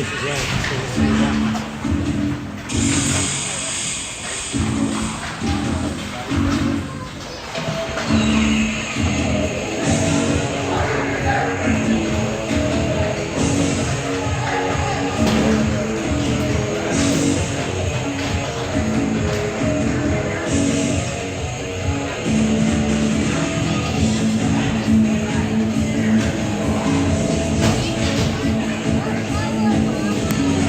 close as well. So we'll see that.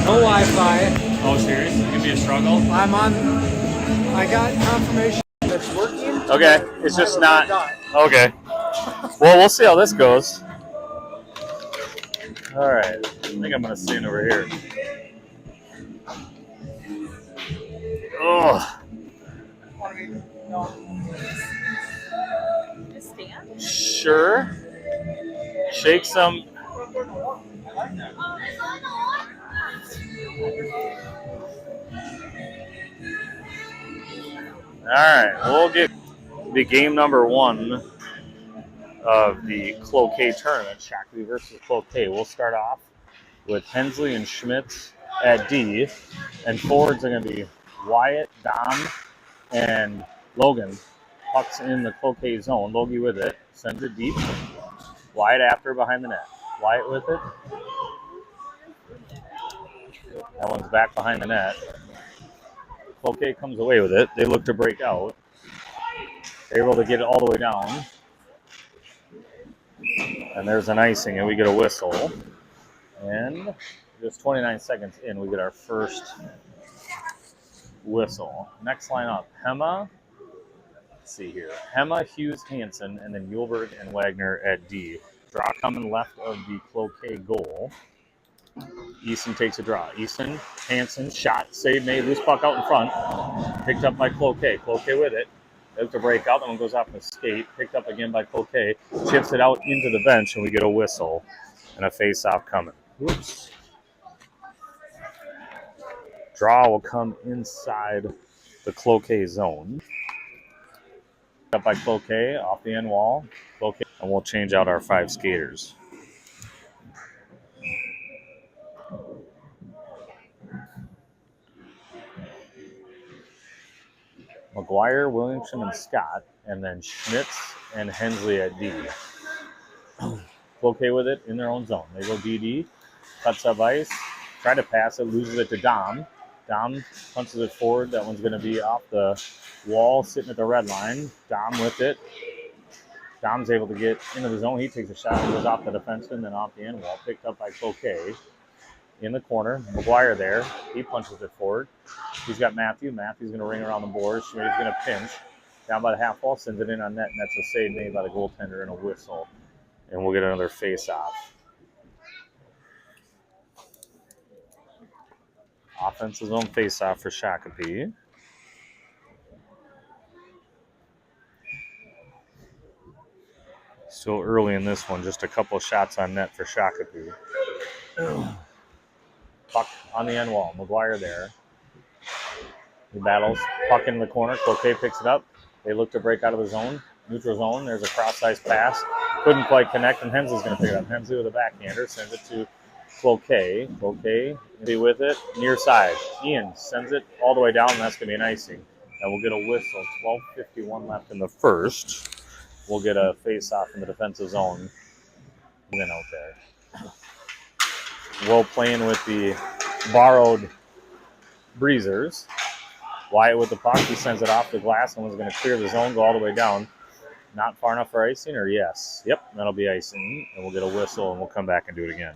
No Wi-Fi. Oh, serious? It can be a struggle? I got confirmation that it's working. Okay, it's just not. Okay. Well, we'll see how this goes. All right. I think I'm going to stand over here. Oh. Sure. Shake some. All right, we'll get the game number 1 of the Cloquet Tournament, Shakopee versus Cloquet. We'll start off with Hensley and Schmitz at D, and forwards are going to be Wyatt, Dom, and Logan. Puck's in the Cloquet zone. Logie with it, sends it deep. Wyatt after behind the net. Wyatt with it. That one's back behind the net. Cloquet comes away with it. They look to break out. They're able to get it all the way down. And there's an icing, and we get a whistle. And just 29 seconds in, we get our first whistle. Next line up, Hema. Let's see here. Hema, Hughes, Hansen, and then Yulberg and Wagner at D. Draw coming left of the Cloquet goal. Easton takes a draw. Easton, Hansen, shot, save made, loose puck out in front. Picked up by Cloquet. Cloquet with it. They look to break out. That one goes off the skate. Picked up again by Cloquet. Chips it out into the bench, and we get a whistle and a face-off coming. Whoops. Draw will come inside the Cloquet zone. Picked up by Cloquet off the end wall. Cloquet, and we'll change out our 5 skaters. McGuire, Williamson, and Scott, and then Schmitz and Hensley at D. Cloquet with it in their own zone. They go DD, cuts up ice, try to pass it, loses it to Dom. Dom punches it forward. That one's going to be off the wall, sitting at the red line. Dom with it. Dom's able to get into the zone. He takes a shot and goes off the defenseman, then off the end wall. Picked up by Cloquet. In the corner, McGuire there. He punches it forward. He's got Matthew. Matthew's going to ring around the boards. Schmidt's going to pinch. Down by the half wall, sends it in on net, and that's a save made by the goaltender and a whistle. And we'll get another face-off. Offensive zone face-off for Shakopee. Still early in this one, just a couple shots on net for Shakopee. Puck on the end wall. McGuire there. He battles. Puck in the corner. Cloquet picks it up. They look to break out of the zone. Neutral zone. There's a cross-ice pass. Couldn't quite connect, and Hensley's going to pick it up. Hensley with a backhander. Sends it to Cloquet. Cloquet be with it. Near side. Ian sends it all the way down, and that's going to be an icing. And we'll get a whistle. 12:51 left in the first. We'll get a face-off in the defensive zone. Win out there. Well, playing with the borrowed breezers. Wyatt with the puck. He sends it off the glass. Someone's going to clear the zone, go all the way down. Not far enough for icing, or yes? Yep, that'll be icing. And we'll get a whistle, and we'll come back and do it again.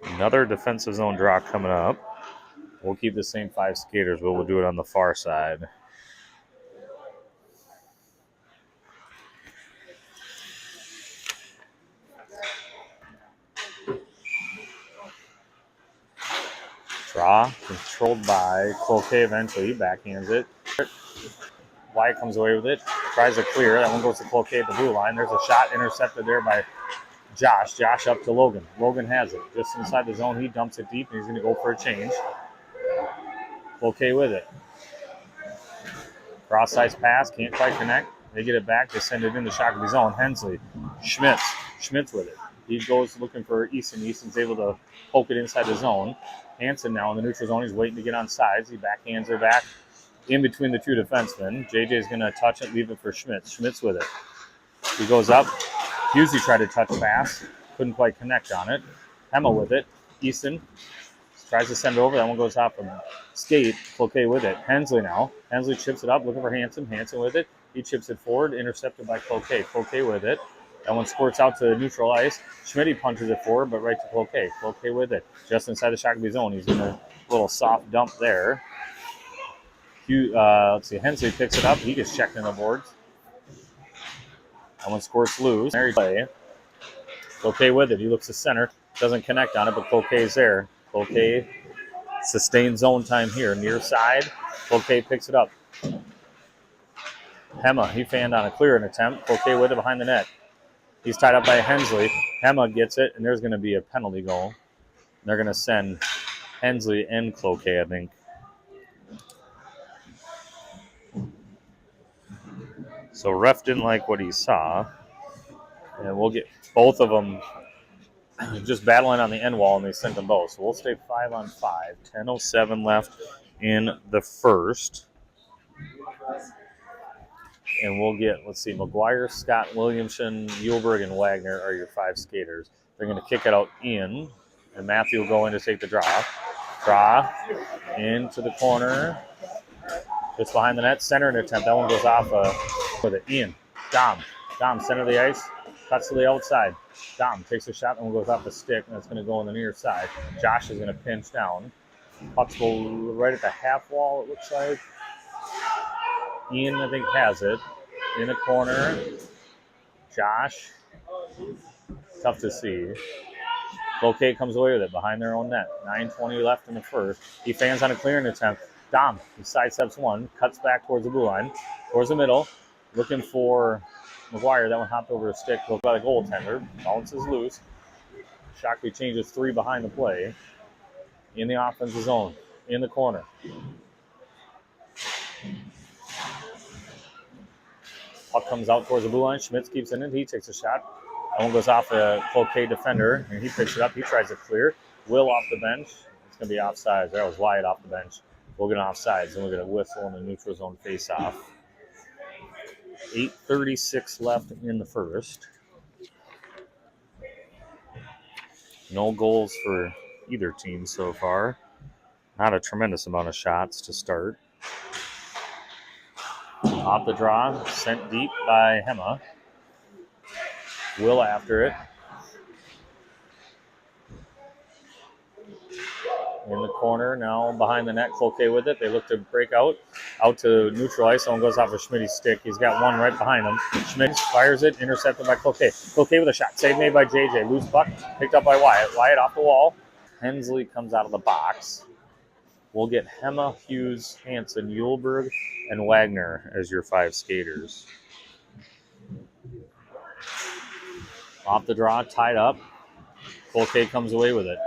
Another defensive zone draw coming up. We'll keep the same 5 skaters, but we'll do it on the far side. Draw, controlled by Cloquet eventually. Backhands it. Wyatt comes away with it. Tries to clear. That one goes to Cloquet at the blue line. There's a shot intercepted there by Josh. Josh up to Logan. Logan has it. Just inside the zone. He dumps it deep, and he's going to go for a change. Cloquet with it. Cross-ice pass. Can't quite connect. They get it back. They send it in the Shakopee zone. Hensley. Schmitz with it. He goes looking for Easton. Easton's able to poke it inside the zone. Hansen now in the neutral zone. He's waiting to get on sides. He backhands her back in between the two defensemen. JJ's going to touch it, leave it for Schmitz. Schmitz with it. He goes up. Husey tried to touch pass. Couldn't quite connect on it. Hema with it. Easton tries to send it over. That one goes off from skate. Cloquet with it. Hensley now. Hensley chips it up, looking for Hansen. Hansen with it. He chips it forward, intercepted by Cloquet. Cloquet with it. That one squirts out to neutral ice. Schmitty punches it forward, but right to Cloquet. Cloquet with it. Just inside the Shakopee zone. He's in a little soft dump there. Let's see. Hensley picks it up. He gets checked in the boards. That one squirts loose. Mary play. Cloquet with it. He looks to center. Doesn't connect on it, but Cloquet's there. Cloquet sustained zone time here. Near side. Cloquet picks it up. Hema, he fanned on a clearing attempt. Cloquet with it behind the net. He's tied up by Hensley. Hema gets it, and there's going to be a penalty goal. They're going to send Hensley and Cloquet, I think. So ref didn't like what he saw. And we'll get both of them just battling on the end wall, and they sent them both. So we'll stay 5-on-5. 10:07 left in the first. And we'll get, let's see, McGuire, Scott, Williamson, Yulberg, and Wagner are your 5 skaters. They're going to kick it out in, and Matthew will go in to take the draw. Draw into the corner. Just behind the net, center an attempt. That one goes off with it. Ian, Dom, center of the ice, cuts to the outside. Dom takes a shot, and one goes off the stick, and it's going to go on the near side. Josh is going to pinch down. Pucks go right at the half wall, it looks like. Ian, I think, has it. In the corner. Josh. Tough to see. Cloquet comes away with it behind their own net. 9:20 left in the first. He fans on a clearing attempt. Dom, he sidesteps one, cuts back towards the blue line, towards the middle, looking for McGuire. That one hopped over a stick, goes by the goaltender. Bounces loose. Shakopee changes 3 behind the play. In the offensive zone. In the corner. Puck comes out towards the blue line. Schmitz keeps it in. He takes a shot. That one goes off a Cloquet defender, and he picks it up. He tries to clear. Will off the bench. It's going to be offsides. That was wide off the bench. We'll get offsides, and we're going to whistle in the neutral zone face-off. 8:36 left in the first. No goals for either team so far. Not a tremendous amount of shots to start. Off the draw, sent deep by Hema. Will after it. In the corner, now behind the net, Cloquet with it. They look to break out to neutral ice. Someone goes off of Schmitty's stick. He's got one right behind him. Schmidt fires it, intercepted by Cloquet. Cloquet with a shot, save made by JJ. Loose puck, picked up by Wyatt. Wyatt off the wall. Hensley comes out of the box. We'll get Hema, Hughes, Hansen, Yulberg, and Wagner as your 5 skaters. Off the draw, tied up. Cloquet comes away with it.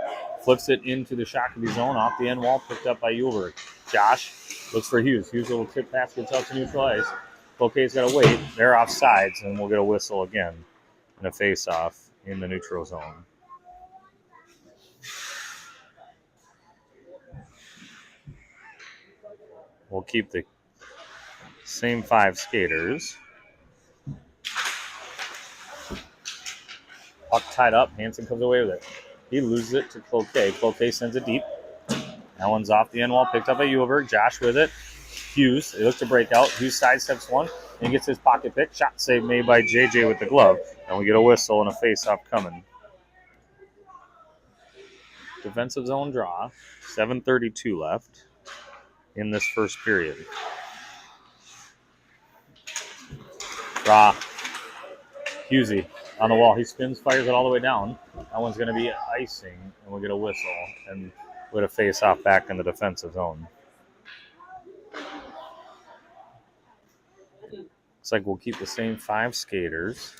Flips it into the Shakopee zone, off the end wall, picked up by Yulberg. Josh looks for Hughes. Hughes will tip pass, gets out to neutral ice. Cloquet's got to wait. They're off sides, and we'll get a whistle again and a face-off in the neutral zone. We'll keep the same 5 skaters. Puck tied up. Hansen comes away with it. He loses it to Cloquet. Cloquet sends it deep. That one's off the end wall, picked up by Yulberg. Josh with it. Hughes, they look to break out. Hughes sidesteps one and gets his pocket pick. Shot save made by JJ with the glove. And we get a whistle and a face-off coming. Defensive zone draw. 7:32 left in this first period. Draw. Hughesy on the wall. He spins, fires it all the way down. That one's going to be icing, and we'll get a whistle. And with a face-off back in the defensive zone. Looks like we'll keep the same 5 skaters.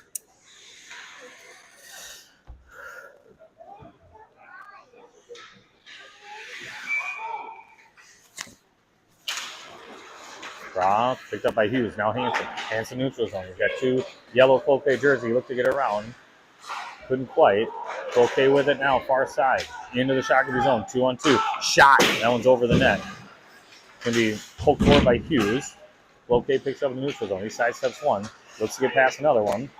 Draw, picked up by Hughes. Now Hansen. Hansen neutral zone. He's got 2 yellow Cloquet jersey. Look to get around. Couldn't quite. Cloquet with it now, far side. Into the Shakopee zone, 2-on-2. Shot. That one's over the net. Going to be poked forward by Hughes. Cloquet picks up the neutral zone. He sidesteps one. Looks to get past another one.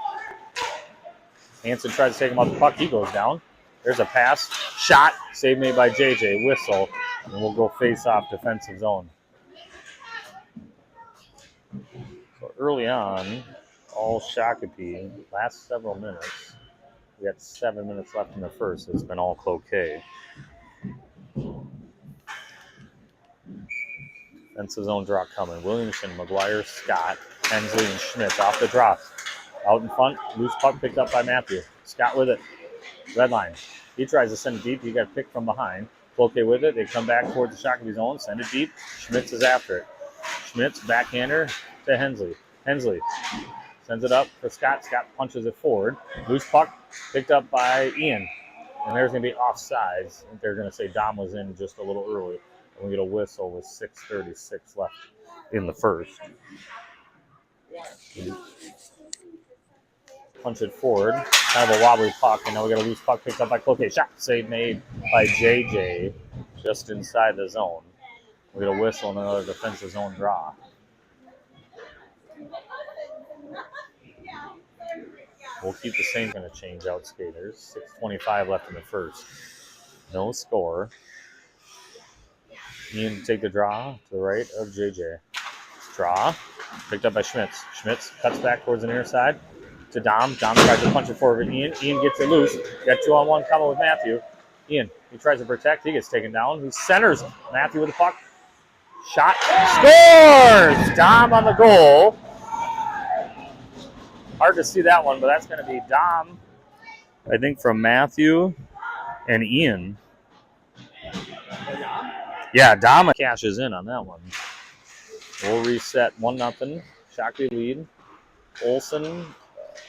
Hansen tries to take him off the puck. He goes down. There's a pass. Shot. Save made by JJ. Whistle. And we'll go face off defensive zone. So early on, all Shakopee, last several minutes. We got 7 minutes left in the first. It's been all Cloquet. Defensive zone draw coming. Williamson, McGuire, Scott, Hensley, and Schmidt off the drop. Out in front, loose puck picked up by Matthew. Scott with it. Red line. He tries to send it deep. He got picked from behind. Cloquet with it. They come back towards the Shakopee zone. Send it deep. Schmitz is after it. Schmitz backhander to Hensley. Hensley sends it up for Scott. Scott punches it forward. Loose puck picked up by Ian. And there's going to be offsides. I think they're going to say Dom was in just a little early. And we get a whistle with 6:36 left in the first. Punch it forward. Kind of a wobbly puck. And now we got a loose puck picked up by Cloquet. Shot save made by JJ just inside the zone. We get a whistle and another defensive zone draw. We'll keep the same kind of change out skaters. 6:25 left in the first. No score. Ian take the draw to the right of JJ. Draw. Picked up by Schmitz. Schmitz cuts back towards the near side to Dom. Dom tries to punch it forward. Ian gets it loose. Got 2-on-1 coming with Matthew. Ian, he tries to protect. He gets taken down. He centers Matthew with the puck. Shot. Scores! Dom on the goal. Hard to see that one, but that's going to be Dom, I think, from Matthew and Ian. Yeah, Dom cashes in on that one. We'll reset 1-0. Shakopee lead. Olsen,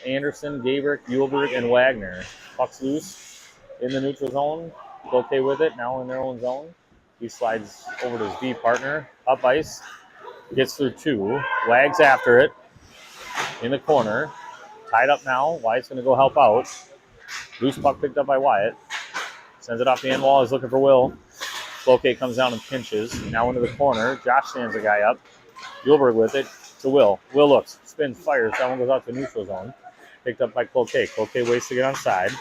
Anderson, Gabrick, Uhlberg, and Wagner. Puck's loose in the neutral zone. Cloquet with it, now in their own zone. He slides over to his D partner. Up ice. Gets through two. Wags after it. In the corner. Tied up now. Wyatt's going to go help out. Loose puck picked up by Wyatt. Sends it off the end wall. He's looking for Will. Cloquet comes down and pinches. Now into the corner. Josh stands the guy up. Uhlberg with it to Will. Will looks. Spins, fires. That one goes out to the neutral zone. Picked up by Cloquet. Cloquet waits to get onside.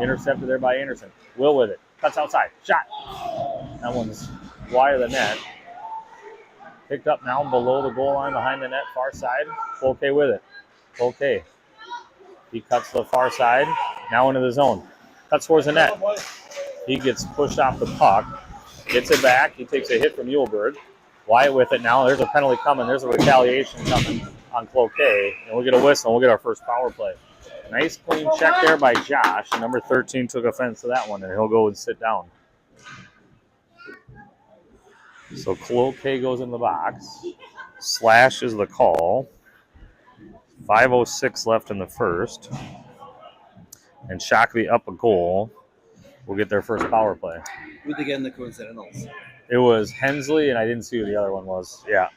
Intercepted there by Anderson. Will with it. Cuts outside. Shot. That one's wide of the net. Picked up now below the goal line behind the net, far side. Cloquet with it. Cloquet. He cuts the far side. Now into the zone. Cuts towards the net. He gets pushed off the puck. Gets it back. He takes a hit from Uhlberg. Wyatt with it now. There's a penalty coming. There's a retaliation coming on Cloquet. And we'll get a whistle. We'll get our first power play. Nice clean check there by Josh. And number 13 took offense to that one, and he'll go and sit down. So Cloquet goes in the box. Slash is the call. 5:06 left in the first. And Shakopee up a goal. We'll get their first power play. Who'd they get in the coincidentals? It was Hensley, and I didn't see who the other one was. Yeah.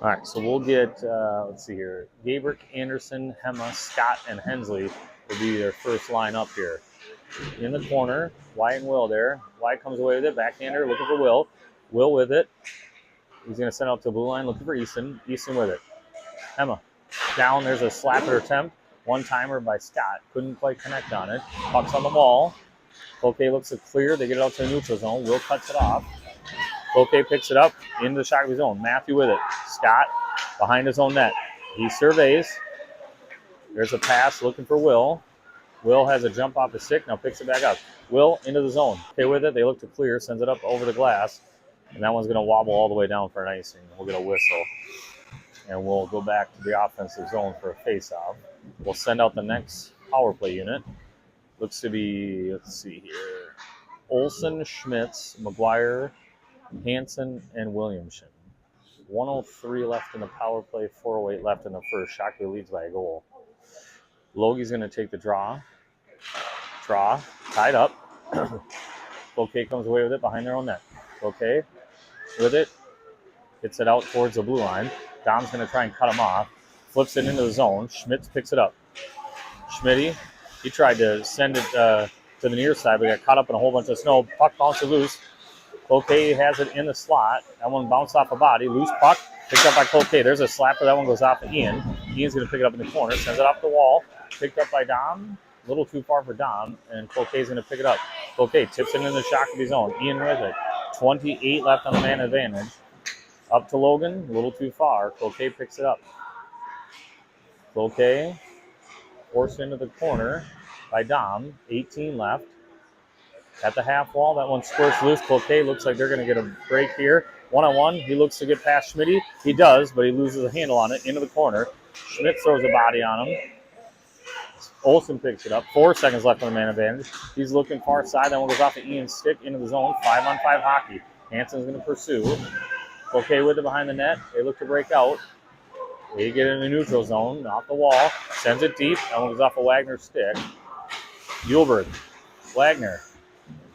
All right, so we'll get, let's see here. Gabrick, Anderson, Hema, Scott, and Hensley will be their first line up here. In the corner, Wyatt and Will there. Wyatt comes away with it. Backhander looking for Will. Will with it. He's going to send out to the blue line looking for Easton. Easton with it. Hema down. There's a slapper attempt. One-timer by Scott. Couldn't quite connect on it. Puck's on the wall. Cloquet looks it clear. They get it out to the neutral zone. Will cuts it off. Cloquet picks it up into the Shakopee zone. Matthew with it. Scott behind his own net. He surveys. There's a pass looking for Will. Will has a jump off the stick. Now picks it back up. Will into the zone. Okay with it. They look to clear. Sends it up over the glass. And that one's going to wobble all the way down for an icing. We'll get a whistle. And we'll go back to the offensive zone for a face-off. We'll send out the next power play unit. Looks to be, let's see here, Olsen, Schmitz, McGuire, Hansen, and Williamson. 1:03 left in the power play, 4:08 left in the first. Shakopee leads by a goal. Logie's going to take the draw. Draw, tied up. Cloquet comes away with it behind their own net. Cloquet with it. Hits it out towards the blue line. Dom's going to try and cut him off. flips it into the zone. Schmitz picks it up. Schmitty, he tried to send it to the near side, but got caught up in a whole bunch of snow. Puck bounces loose. Cloquet has it in the slot. That one bounced off a body. Loose puck, picked up by Cloquet. There's a slapper. That one goes off to Ian. Ian's going to pick it up in the corner. Sends it off the wall. Picked up by Dom. A little too far for Dom, and Cloquet's going to pick it up. Cloquet tips it into the Shakopee zone. Ian with it. 28 left on the man advantage. Up to Logan. A little too far. Cloquet picks it up. Cloquet forced into the corner by Dom. 18 left. At the half wall, that one squirts loose. Cloquet looks like they're going to get a break here. One-on-one, he looks to get past Schmitty. He does, but he loses a handle on it into the corner. Schmidt throws a body on him. Olsen picks it up. 4 seconds left on the man advantage. He's looking far side. That one goes off to Ian's stick into the zone. 5-on-5 hockey. Hansen's going to pursue. Cloquet with it behind the net. They look to break out. They get in the neutral zone, off the wall. Sends it deep. That one goes off a Wagner stick. Yulberg. Wagner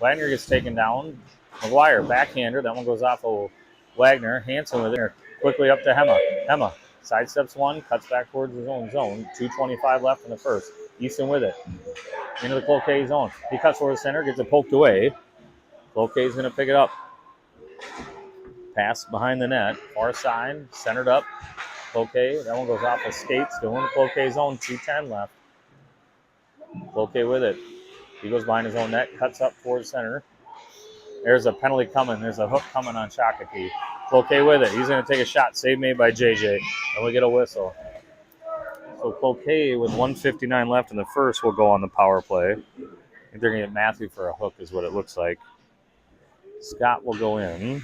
gets taken down. McGuire, backhander. That one goes off of Wagner. Hansen with it. Quickly up to Hema. Hema sidesteps one, cuts back towards his own zone. 2:25 left in the first. Easton with it. Into the Cloquet zone. He cuts for the center, gets it poked away. Cloquet's going to pick it up. Pass behind the net. Far side, centered up. Cloquet. That one goes off of skates. Still in the Cloquet zone. 2:10 left. Cloquet with it. He goes behind his own net, cuts up towards center. There's a penalty coming. There's a hook coming on Shakopee. Cloquet with it. He's going to take a shot. Save made by JJ. And we get a whistle. So Cloquet with 1:59 left in the first will go on the power play. I think they're going to get Matthew for a hook is what it looks like. Scott will go in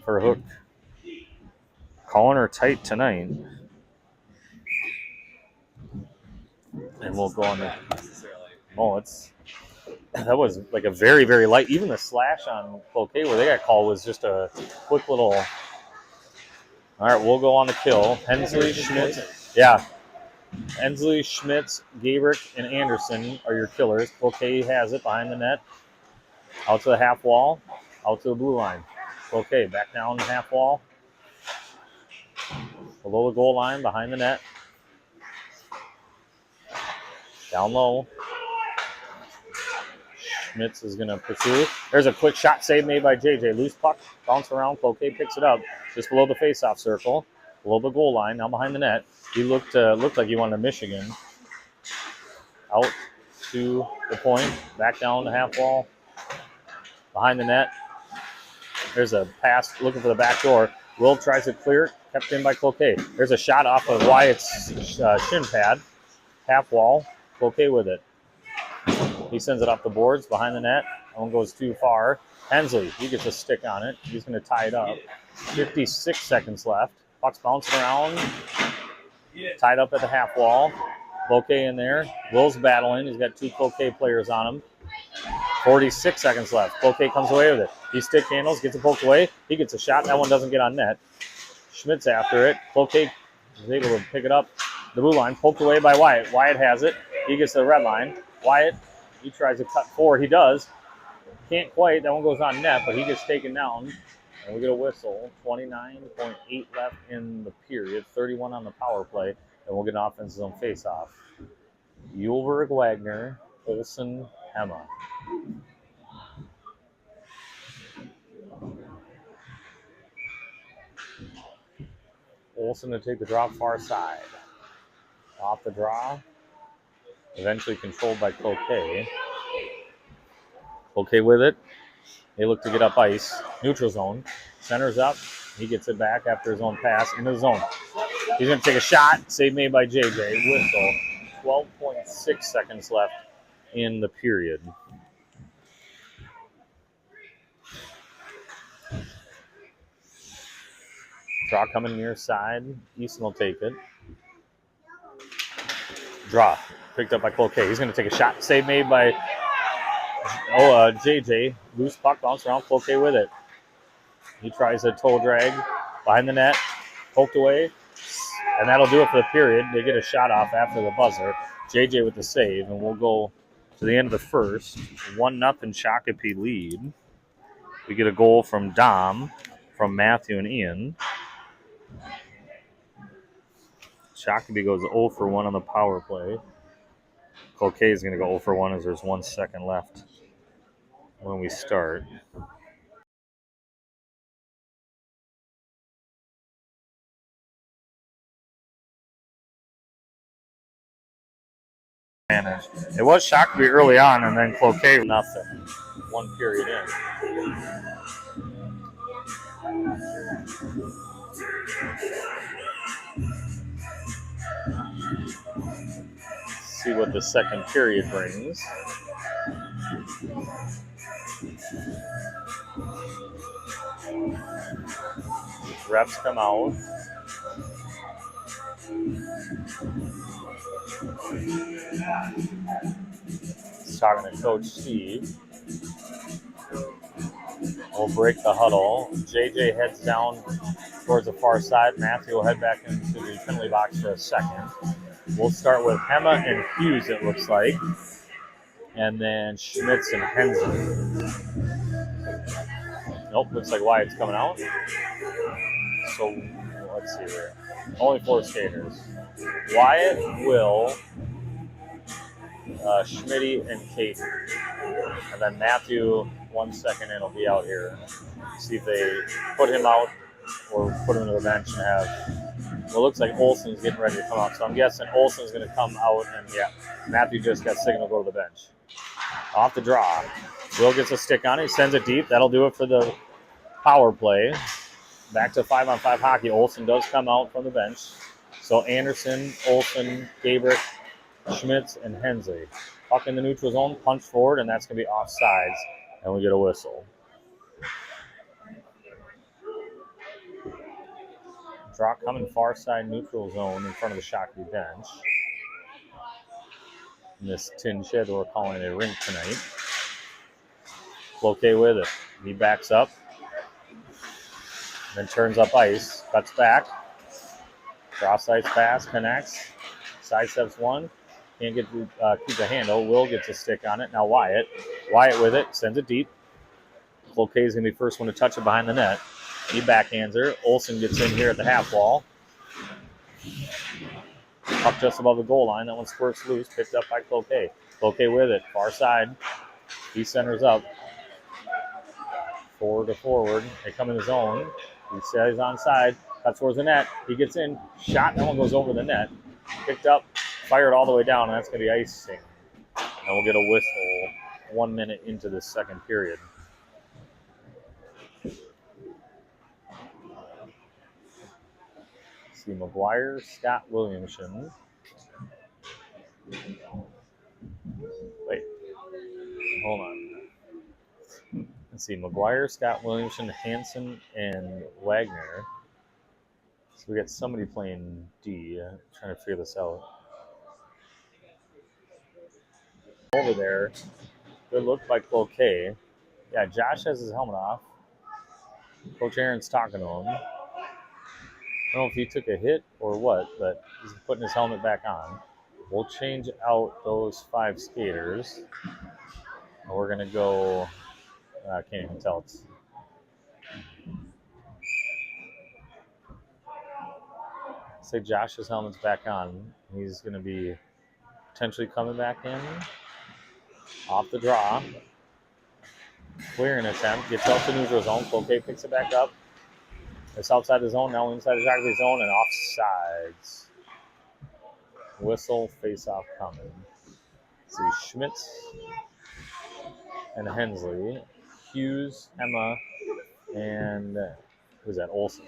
for a hook. Calling her tight tonight. And we'll go on the... Oh, that was like a very, very light. Even the slash on Cloquet where they got called was just a quick little. All right, we'll go on the kill. Hensley, Schmitz. Yeah. Hensley, Schmitz, Gabrick, and Anderson are your killers. Cloquet has it behind the net. Out to the half wall. Out to the blue line. Cloquet back down the half wall. Below the goal line, behind the net. Down low. Schmitz is going to pursue. There's a quick shot save made by JJ. Loose puck, bounce around. Cloquet picks it up just below the faceoff circle, below the goal line, now behind the net. He looked like he wanted Michigan. Out to the point, back down the half wall, behind the net. There's a pass looking for the back door. Will tries to clear it, kept in by Cloquet. There's a shot off of Wyatt's shin pad, half wall. Cloquet with it. He sends it off the boards behind the net. That one goes too far. Hensley, he gets a stick on it. He's going to tie it up. 56 seconds left. Puck's bouncing around. Tied up at the half wall. Cloquet in there. Will's battling. He's got 2 Cloquet players on him. 46 seconds left. Cloquet comes away with it. He stick handles, gets it poked away. He gets a shot. That one doesn't get on net. Schmidt's after it. Cloquet is able to pick it up. The blue line, poked away by Wyatt. Wyatt has it. He gets the red line. Wyatt, he tries to cut forward. He does. Can't quite. That one goes on net, but he gets taken down. And we get a whistle. 29.8 left in the period. 31 on the power play. And we'll get an offensive zone face-off. Yulberg, Wagner, Olsen, Hema. Olsen to take the draw far side. Off the draw. Eventually controlled by Cloquet. Cloquet with it. They look to get up ice. Neutral zone. Centers up. He gets it back after his own pass into the zone. He's going to take a shot. Save made by JJ. Whistle. 12.6 seconds left in the period. Draw coming near side. Easton will take it. Draw. Picked up by Cloquet. He's going to take a shot. Save made by JJ. Loose puck, bounce around. Cloquet with it. He tries a toe drag behind the net. Poked away. And that'll do it for the period. They get a shot off after the buzzer. JJ with the save. And we'll go to the end of the first. 1-0 Shakopee lead. We get a goal from Dom, from Matthew and Ian. Shakopee goes 0 for 1 on the power play. Cloquet is going to go 0 for 1 as there's 1 second left when we start. It was Shakopee early on, and then Cloquet nothing. 1 period in. See what the second period brings. Refs come out. He's talking to Coach Steve. We'll break the huddle. JJ heads down towards the far side. Matthew will head back into the penalty box for a second. We'll start with Hema and Hughes, it looks like. And then Schmitz and Hensley. Nope, looks like Wyatt's coming out. So, let's see here. Only 4 skaters. Wyatt, Will, Schmitty, and Kate. And then Matthew, 1 second in, will be out here. See if they put him out or put him to the bench and have. Well, it looks like Olson's getting ready to come out. So I'm guessing Olson's going to come out, and yeah, Matthew just got signal to go to the bench. Off the draw. Will gets a stick on it. He sends it deep. That'll do it for the power play. Back to 5-on-5 hockey. Olson does come out from the bench. So Anderson, Olson, Gabrick, Schmitz, and Hensley. Puck in the neutral zone, punch forward, and that's going to be offsides, and we get a whistle. Draw coming far side neutral zone in front of the Shakopee bench. In this tin shed we're calling it a rink tonight. Cloquet with it. He backs up. Then turns up ice. Cuts back. Cross ice pass. Connects. Sidesteps one. Can't get to keep the handle. Will gets a stick on it. Now Wyatt. Wyatt with it. Sends it deep. Cloquet is going to be the first one to touch it behind the net. He backhands her. Olson gets in here at the half wall. Up just above the goal line. That one squirts loose. Picked up by Cloquet. Cloquet with it. Far side. He centers up. Forward to forward. They come in the zone. He says onside. Cuts towards the net. He gets in. Shot. That one goes over the net. Picked up. Fired all the way down. And that's going to be icing. And we'll get a whistle 1 minute into the second period. See McGuire, Scott Williamson. Wait. Hold on. Let's see. McGuire, Scott Williamson, Hansen, and Wagner. So we got somebody playing D. Trying to figure this out. Over there. Good look by Cloquet. Yeah, Josh has his helmet off. Coach Aaron's talking to him. I don't know if he took a hit or what, but he's putting his helmet back on. We'll change out those 5 skaters. And we're going to go, I can't even tell. Say Josh's helmet's back on. He's going to be potentially coming back in. Off the draw. Clearing attempt. Gets out to neutral zone. Cloquet picks it back up. It's outside the zone, now inside the Shakopee zone, and offsides. Whistle, face-off coming. See Schmitz and Hensley, Hughes, Emma, and who's that? Olson.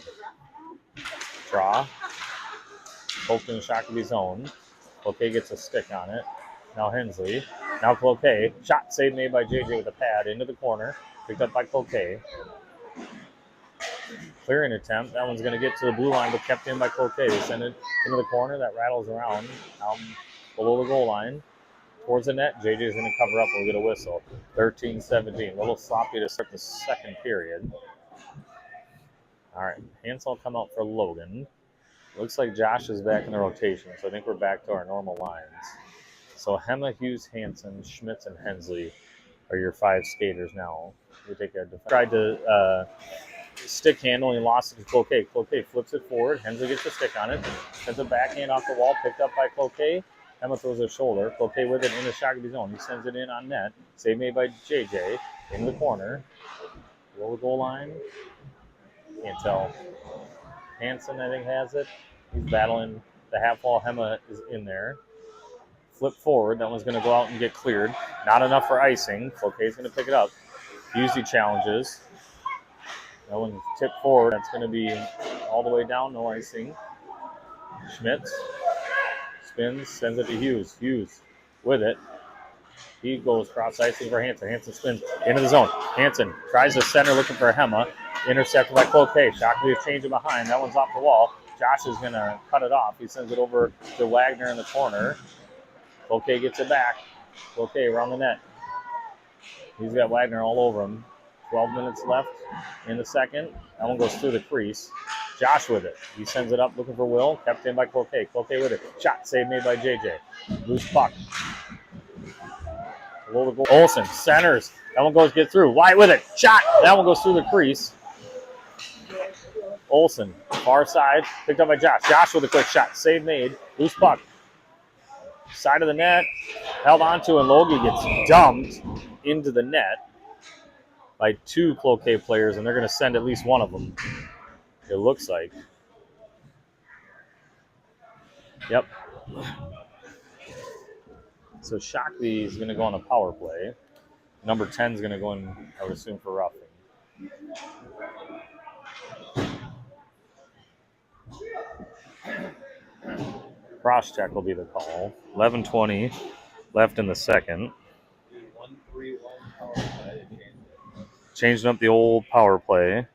Draw. Both in the Shakopee zone. Cloquet gets a stick on it. Now Hensley. Now Cloquet. Shot save made by JJ with a pad into the corner. Picked up by Cloquet. Clearing attempt. That one's going to get to the blue line, but kept in by Cloquet. They send it into the corner. That rattles around below the goal line. Towards the net. JJ's going to cover up and we'll get a whistle. 13-17. A little sloppy to start the second period. All right. Hansel will come out for Logan. Looks like Josh is back in the rotation, so I think we're back to our normal lines. So Hema, Hughes, Hansen, Schmitz, and Hensley are your 5 skaters now. We take a tried to stick handle, and he lost it to Cloquet. Cloquet flips it forward. Hensley gets the stick on it. Sends a backhand off the wall, picked up by Cloquet. Emma throws her shoulder. Cloquet with it in the Shakopee zone. He sends it in on net. Save made by JJ. In the corner. Lower goal line. Can't tell. Hansen, I think, has it. He's battling the half wall. Hema is in there. Flip forward. That one's going to go out and get cleared. Not enough for icing. Cloquet's going to pick it up. Usually challenges. That one tipped forward. That's going to be all the way down. No icing. Schmitz spins, sends it to Hughes. Hughes with it. He goes cross icing for Hansen. Hansen spins into the zone. Hansen tries the center looking for Hema. Intercepted by Cloquet. Shockley is changing behind. That one's off the wall. Josh is going to cut it off. He sends it over to Wagner in the corner. Cloquet gets it back. Cloquet around the net. He's got Wagner all over him. 12 minutes left in the second. That one goes through the crease. Josh with it. He sends it up looking for Will. Kept in by Cloquet. Cloquet with it. Shot save made by JJ. Loose puck. Below the goal. Olsen centers. That one goes get through. White with it. Shot. That one goes through the crease. Olsen far side. Picked up by Josh. Josh with a quick shot. Save made. Loose puck. Side of the net. Held onto and Logie gets dumped into the net by two Cloquet players, and they're going to send at least one of them. It looks like. Yep. So Shockley is going to go on a power play. Number 10 is going to go in, I would assume, for roughing. Cross check will be the call. 11:20 left in the second. 1-3-1 power play. Changing up the old power play.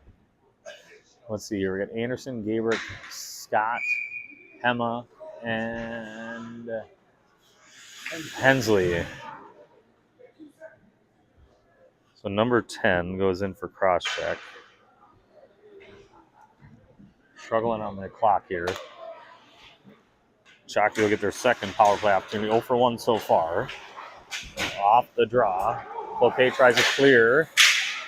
Let's see here. We got Anderson, Gabrick, Scott, Hema, and Hensley. So number 10 goes in for cross check. Struggling on the clock here. Shockley will get their second power play opportunity. 0 for 1 so far. Off the draw. Cloquet tries to clear.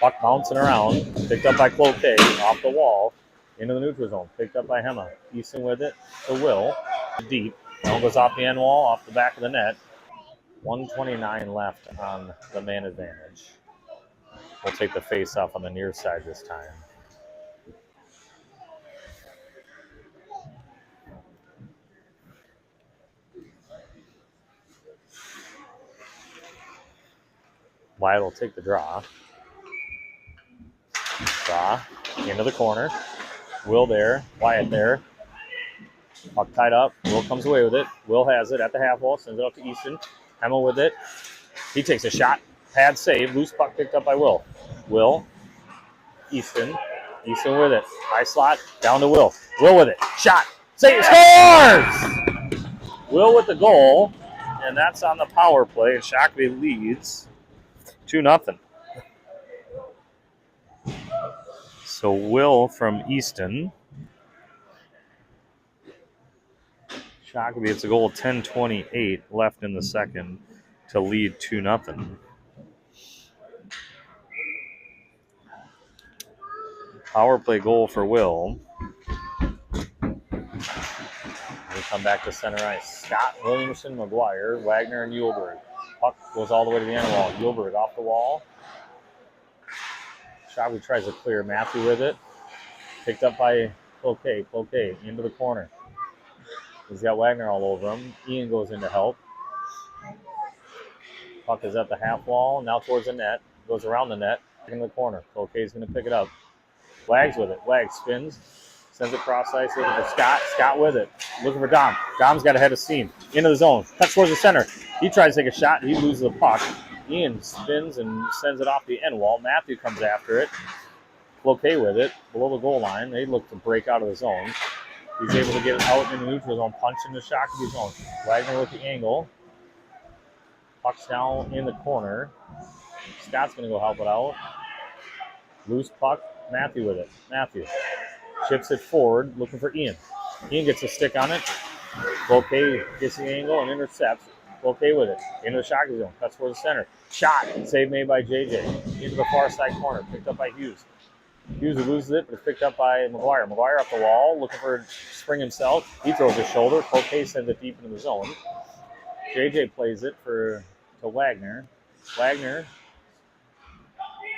Puck bouncing around. Picked up by Cloquet. Off the wall. Into the neutral zone. Picked up by Hema. Easton with it to Will. Deep. Now goes off the end wall. Off the back of the net. 1:29 left on the man advantage. We'll take the face off on the near side this time. Wyatt will take the draw. Draw. Into the corner. Will there. Wyatt there. Puck tied up. Will comes away with it. Will has it at the half wall. Sends it up to Easton. Hema with it. He takes a shot. Pad save. Loose puck picked up by Will. Will. Easton. Easton with it. High slot. Down to Will. Will with it. Shot. Save. Scores! Will with the goal. And that's on the power play. And Shockley leads 2-0. So Will from Easton. Shockley gets a goal 10:28 left in the second to lead 2-0. Power play goal for Will. We come back to center ice. Scott, Williamson, McGuire, Wagner, and Uhlberg. Puck goes all the way to the end wall. Uhlberg off the wall. Shockley tries to clear. Matthew with it. Picked up by Cloquet. Cloquet into the corner. He's got Wagner all over him. Ian goes in to help. Puck is at the half wall. Now towards the net. Goes around the net. In the corner. Cloquet's going to pick it up. Wags with it. Wags spins. Sends it cross ice. Looking for Scott. Scott with it. Looking for Dom. Dom's got ahead of steam. Into the zone. Cuts towards the center. He tries to take a shot. He loses the puck. Ian spins and sends it off the end wall. Matthew comes after it. Cloquet with it. Below the goal line. They look to break out of the zone. He's able to get it out in the neutral zone. Punch in the Shockley zone. Wagner with the angle. Puck's down in the corner. Scott's going to go help it out. Loose puck. Matthew with it. Matthew chips it forward, looking for Ian. Ian gets a stick on it. Cloquet gets the angle and intercepts. Cloquet with it. Into the Shockley zone. Cuts for the center. Shot. Save made by JJ. Into the far side corner. Picked up by Hughes. Hughes loses it, but it's picked up by McGuire. McGuire up the wall, looking for a spring himself. He throws his shoulder. Coquet sends it deep into the zone. JJ plays it to Wagner. Wagner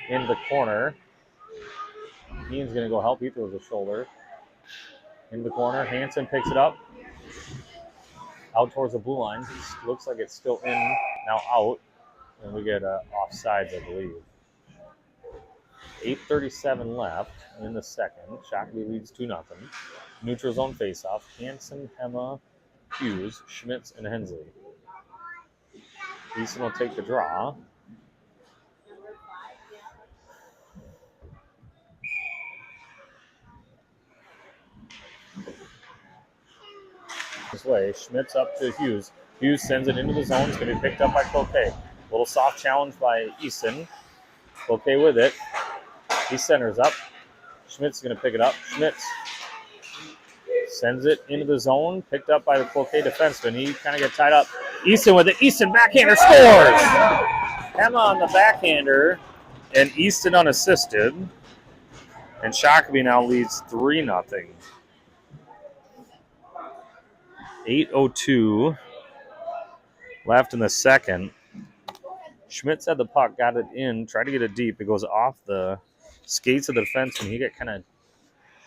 into the corner. Ian's going to go help. He throws his shoulder. Into the corner. Hansen picks it up. Out towards the blue line. It looks like it's still in, now out. And we get offsides, I believe. 8:37 left in the second. Shockley leads 2-0. Neutral zone faceoff. Hansen, Hema, Hughes, Schmitz, and Hensley. Easton will take the draw. This way, Schmitz up to Hughes. Hughes sends it into the zone. It's going to be picked up by Cloquet. A little soft challenge by Easton. Cloquet with it. He centers up. Schmitz is going to pick it up. Schmitz sends it into the zone. Picked up by the Cloquet defenseman. He kind of got tied up. Easton with it. Easton backhander scores! Emma on the backhander and Easton unassisted. And Shakopee now leads 3-0. 8:02 left in the second. Schmitz had the puck, got it in, tried to get it deep. It goes off the skates of the defenseman. He got kind of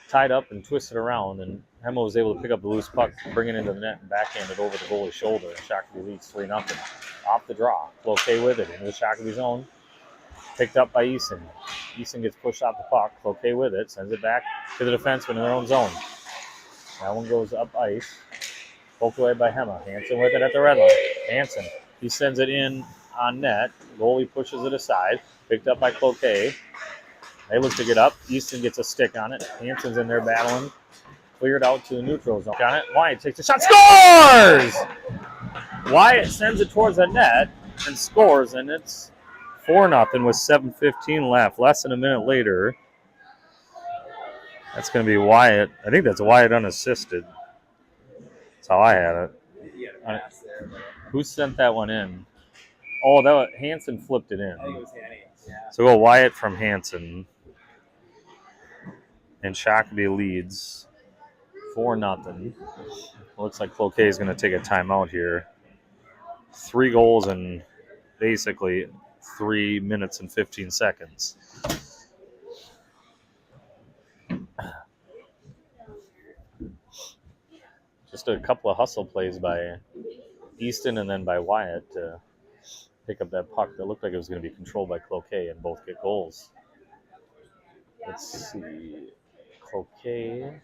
tied up and twisted around, and Hemo was able to pick up the loose puck, bring it into the net, and backhand it over the goalie's shoulder. And Shakopee leads 3-0. Off the draw. Cloquet with it into the Shakopee zone. Picked up by Easton. Easton gets pushed off the puck. Cloquet with it, sends it back to the defenseman in their own zone. That one goes up ice. Poked away by Hema. Hansen with it at the red line. Hansen, he sends it in on net. Goalie pushes it aside. Picked up by Cloquet. They look to get up. Easton gets a stick on it. Hansen's in there battling. Cleared out to the neutral zone. Got it. Wyatt takes a shot. Scores! Wyatt sends it towards the net and scores, and it's 4-0 with 7:15 left. Less than a minute later. That's going to be Wyatt. I think that's Wyatt unassisted. That's how I had it. Who sent that one in? Oh, that was, Hansen flipped it in. I think it was Hanny. Yeah. So go Wyatt from Hansen. And Shakopee leads 4-0. Looks like Cloquet is going to take a timeout here. 3 goals in basically 3 minutes and 15 seconds. Just a couple of hustle plays by Easton and then by Wyatt to pick up that puck that looked like it was going to be controlled by Cloquet and both get goals. Let's see. Cloquet.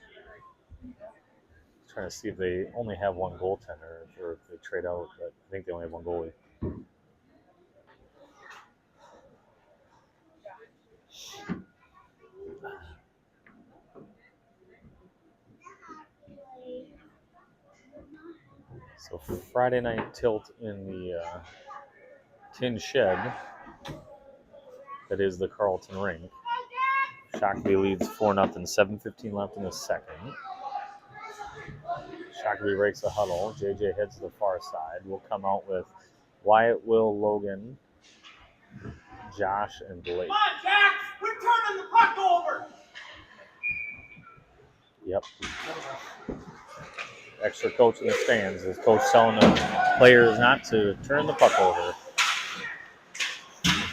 Trying to see if they only have one goaltender or if they trade out, but I think they only have one goalie. So Friday night tilt in the tin shed that is the Carlton rink. Shakopee leads 4-0, 7:15 left in the second. Shakopee breaks the huddle. JJ heads to the far side. We'll come out with Wyatt, Will, Logan, Josh, and Blake. Come on, Jax! We're turning the puck over! Yep. Extra coach in the stands. His coach telling the players not to turn the puck over.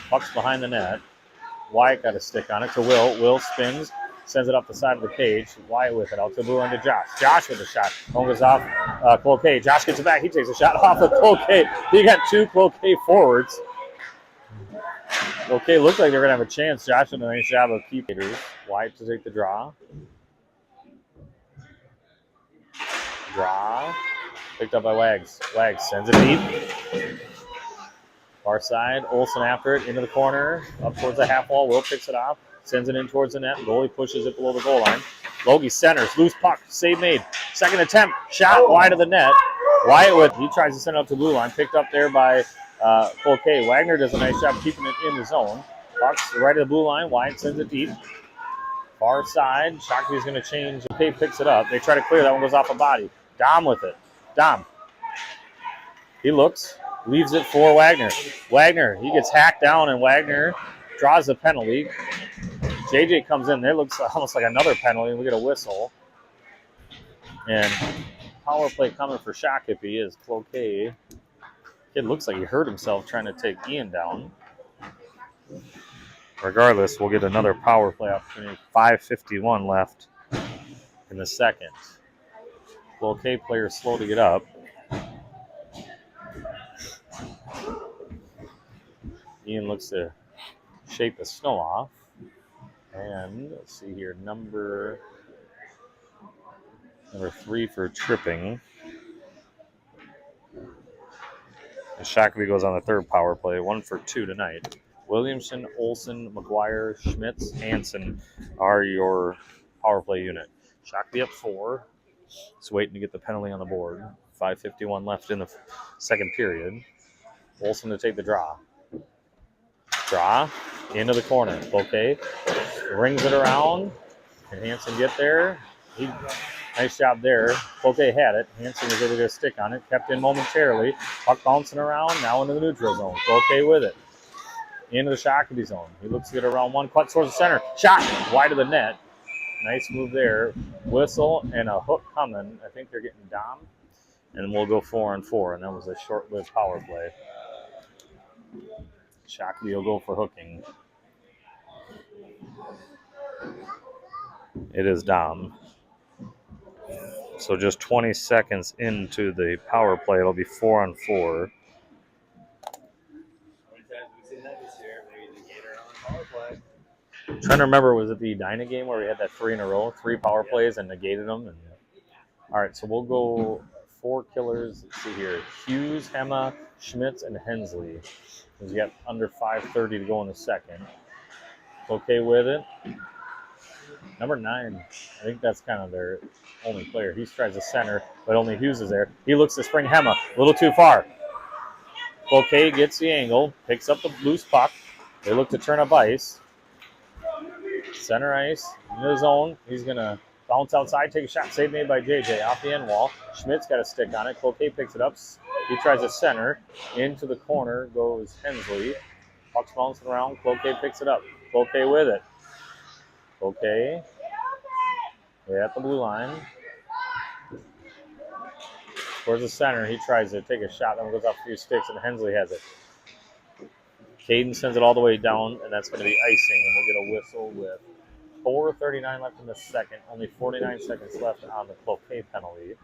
Puck's behind the net. Wyatt got a stick on it to Will. Will spins, sends it up the side of the cage. Wyatt with it out to the blue end to Josh. Josh with a shot. One goes off Cloquet. Josh gets it back. He takes a shot off of Cloquet. He got 2 Cloquet forwards. Cloquet looked like they were going to have a chance. Josh did a nice job of keeping it. Wyatt to take the draw. Draw. Picked up by Wags. Wags sends it deep. Far side. Olsen after it. Into the corner. Up towards the half wall. Will picks it off. Sends it in towards the net. Goalie pushes it below the goal line. Logie centers. Loose puck. Save made. Second attempt. Shot wide of the net. Wyatt with. He tries to send it up to blue line. Picked up there by Cloquet. Wagner does a nice job keeping it in the zone. Puck's right of the blue line. Wyatt sends it deep. Far side. Shakopee's going to change. Cloquet picks it up. They try to clear. That one goes off a body. Dom with it. Dom. He looks. Leaves it for Wagner. Wagner. He gets hacked down, and Wagner draws the penalty. JJ comes in. There looks almost like another penalty. We get a whistle. And power play coming for Shakopee is Cloquet. Kid looks like he hurt himself trying to take Ian down. Regardless, we'll get another power play opportunity. 5:51 left in the second. Cloquet players slow to get up. Ian looks to shake the snow off. And let's see here, number 3 for tripping. And Shakopee goes on the third power play, 1 for 2 tonight. Williamson, Olson, McGuire, Schmitz, Hansen are your power play unit. Shakopee up 4. It's waiting to get the penalty on the board. 5:51 left in the second period. Olson to take the draw. Draw into the corner. Cloquet rings it around. Can Hansen get there? Nice job there. Cloquet had it. Hansen was able to get a stick on it. Kept in momentarily. Puck bouncing around. Now into the neutral zone. Cloquet with it. Into the Shakopee zone. He looks to get around one. Cut towards the center. Shot wide of the net. Nice move there. Whistle and a hook coming. I think they're getting Dom. And we'll go 4-on-4. And that was a short-lived power play. Shakopee will go for hooking. It is Dom. So just 20 seconds into the power play, it'll be 4-on-4. I'm trying to remember, was it the Edina game where we had that 3 in a row, 3 power plays and negated them? And all right, so we'll go 4 killers. Let's see here: Hughes, Hema, Schmitz, and Hensley. We got under 5:30 to go in the second. Cloquet with it. Number 9, I think that's kind of their only player. He tries to center, but only Hughes is there. He looks to spring Hema, a little too far. Cloquet gets the angle, picks up the loose puck. They look to turn up ice. Center ice, in the zone. He's going to bounce outside, take a shot. Save made by JJ off the end wall. Schmidt's got a stick on it. Cloquet picks it up. He tries to center. Into the corner goes Hensley. Puck's bouncing around. Cloquet picks it up. Cloquet with it. Cloquet. Way at the blue line. Towards the center. He tries to take a shot. Then goes off a few sticks, and Hensley has it. Caden sends it all the way down, and that's going to be icing, and we'll get a whistle with 4:39 left in the second. Only 49 seconds left on the Cloquet penalty.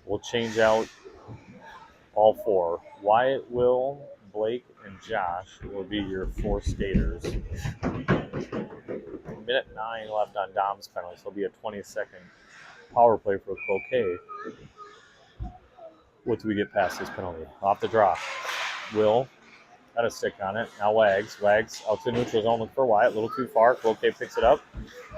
We'll change out all 4. Wyatt, Will, Blake, and Josh will be your 4 skaters. Minute 9 left on Dom's penalty, so it'll be a 20-second power play for Cloquet. What do we get past this penalty? Off the draw. Will got a stick on it. Now Wags out to neutral zone. Look for Wyatt. A little too far. Cloquet picks it up.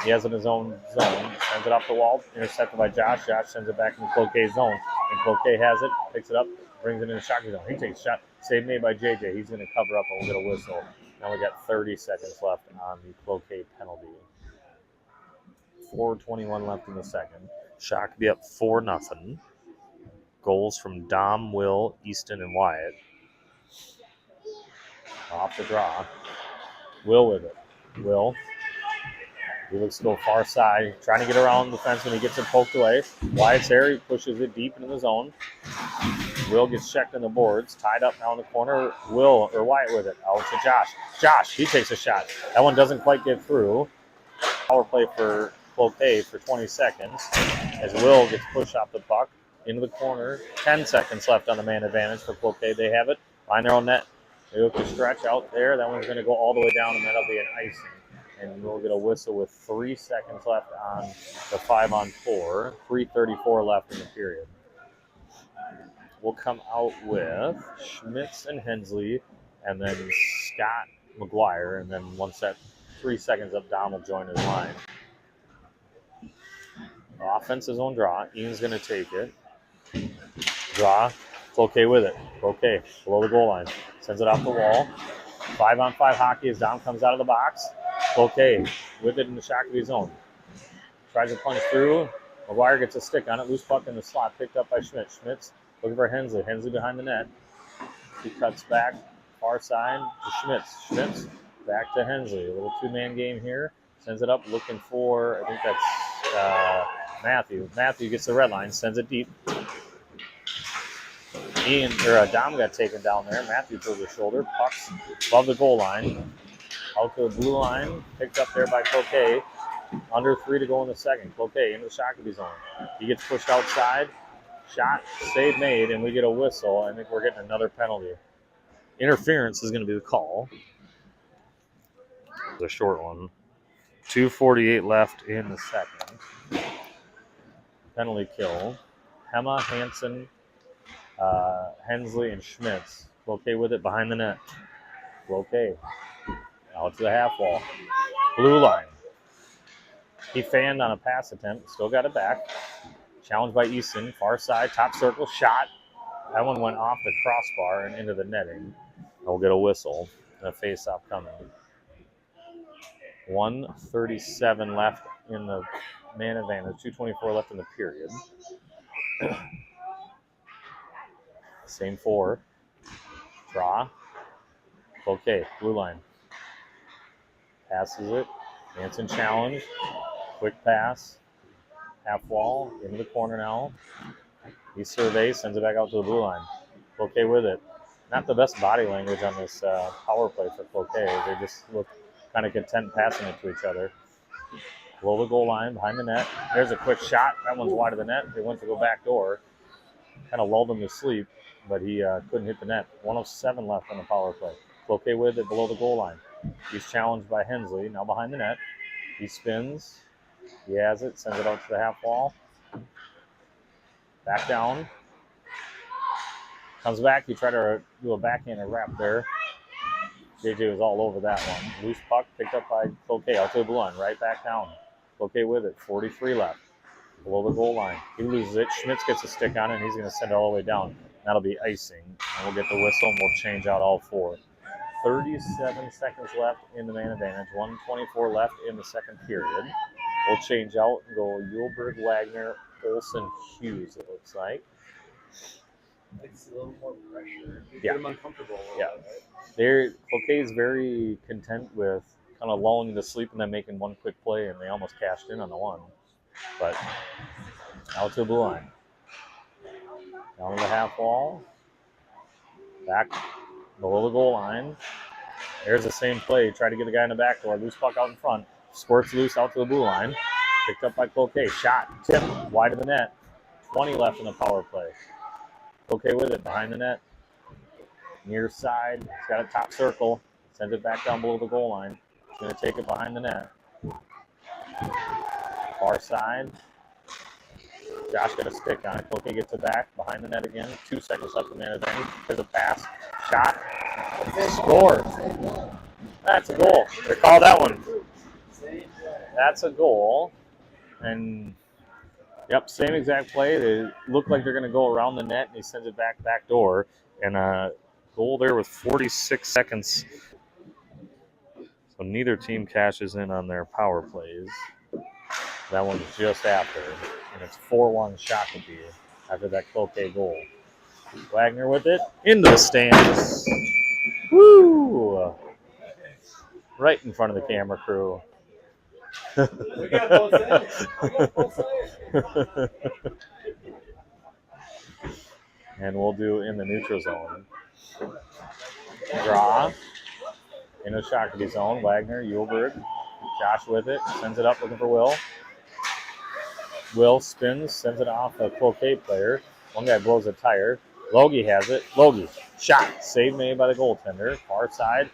He has it in his own zone. Sends it off the wall. Intercepted by Josh. Josh sends it back into Cloquet's zone. And Cloquet has it. Picks it up. Brings it into Shakopee zone. He takes a shot. Save made by JJ. He's going to cover up and we'll get a whistle. Now we got 30 seconds left on the Cloquet penalty. 4:21 left in the second. Shakopee up 4-0. Goals from Dom, Will, Easton, and Wyatt. Off the draw. Will with it. Will. He looks to go far side. Trying to get around the fence when he gets it poked away. Wyatt's there. He pushes it deep into the zone. Will gets checked on the boards. Tied up now in the corner. Wyatt with it. Out to Josh. Josh, he takes a shot. That one doesn't quite get through. Power play for Cloquet for 20 seconds. As Will gets pushed off the puck into the corner. 10 seconds left on the man advantage for Cloquet. They have it. Line their own net. They look to stretch out there. That one's going to go all the way down, and that'll be an icing. And we'll get a whistle with 3 seconds left on the 5-on-4. 3:34 left in the period. We'll come out with Schmitz and Hensley, and then Scott McGuire. And then once that 3 seconds up, Dom will join his line. Offense's own draw. Ian's going to take it. Draw. Cloquet with it. Cloquet below the goal line. Sends it off the wall. 5-on-5 hockey as Dom comes out of the box. Cloquet with it in the Shakopee zone. Tries to punch through. McGuire gets a stick on it. Loose puck in the slot. Picked up by Schmitz. Schmitz looking for Hensley. Hensley behind the net. He cuts back far side to Schmitz. Schmitz back to Hensley. A little 2-man game here. Sends it up, looking for, I think that's Matthew. Matthew gets the red line, sends it deep. Dom got taken down there. Matthew throws the shoulder, pucks above the goal line. Out to the blue line, picked up there by Coquet. Under 3 to go in the second. Cloquet into the Shakopee zone. He gets pushed outside. Shot, save made, and we get a whistle. I think we're getting another penalty. Interference is going to be the call. The short one. 2:48 left in the second. Penalty kill. Hema, Hansen, Hensley, and Schmitz. Cloquet with it behind the net. Cloquet. Out to the half wall. Blue line. He fanned on a pass attempt. Still got it back. Challenged by Easton. Far side. Top circle. Shot. That one went off the crossbar and into the netting. We'll get a whistle. And a face-off coming. 1:37 left in the man advantage. 2:24 left in the period. Same 4. Draw. Okay, blue line. Passes it. Hansen challenge. Quick pass. Half wall. Into the corner now. He surveys, sends it back out to the blue line. Cloquet with it. Not the best body language on this power play for Cloquet. They just look kind of content passing it to each other. Below the goal line, behind the net. There's a quick shot. That one's wide of the net. They went to go back door. Kind of lulled him to sleep, but he couldn't hit the net. 1:07 left on the power play. Cloquet with it below the goal line. He's challenged by Hensley, now behind the net. He spins. He has it, sends it out to the half wall. Back down. Comes back. He tried to do a backhand and wrap there. JJ was all over that one. Loose puck picked up by Cloquet out to the blue line. Right back down. Cloquet with it. 43 left. Below the goal line. He loses it. Schmitz gets a stick on it, and he's going to send it all the way down. That'll be icing. And we'll get the whistle, and we'll change out all 4. 37 seconds left in the man advantage. 1:24 left in the second period. We'll change out and go Yulberg, Wagner, Olsen, Hughes, it looks like. It's a little more pressure. You Yeah. get them uncomfortable. Yeah. Cloquet is very content with kind of lulling them to sleep and then making one quick play, and they almost cashed in on the one. But out to the blue line. Down to the half wall. Back below the goal line. There's the same play. Try to get the guy in the back door. Loose puck out in front. Squirts loose out to the blue line. Picked up by Cloquet. Shot. Tip. Wide of the net. 20 left in the power play. Cloquet with it. Behind the net. Near side. He's got a top circle. Sends it back down below the goal line. He's going to take it behind the net. Far side. Josh got a stick on it. Cloquet gets it back. Behind the net again. 2 seconds left in the advantage. There's a pass. Shot. Score. That's a goal. They call that one. That's a goal. And, yep, same exact play. They look like they're going to go around the net, and he sends it back door. And a goal there with 46 seconds. So neither team cashes in on their power plays. That one's just after. And it's 4-1 Shakopee after that Cloquet goal. Wagner with it. Into the stands. Woo! Right in front of the camera crew. We got both sides. We got both sides. And we'll do in the neutral zone. Draw. In the Shakopee zone. Wagner, Yulberg. Josh with it. Sends it up looking for Will. Will spins. Sends it off a Cloquet player. One guy blows a tire. Logie has it. Logie. Shot. Save made by the goaltender. Far side.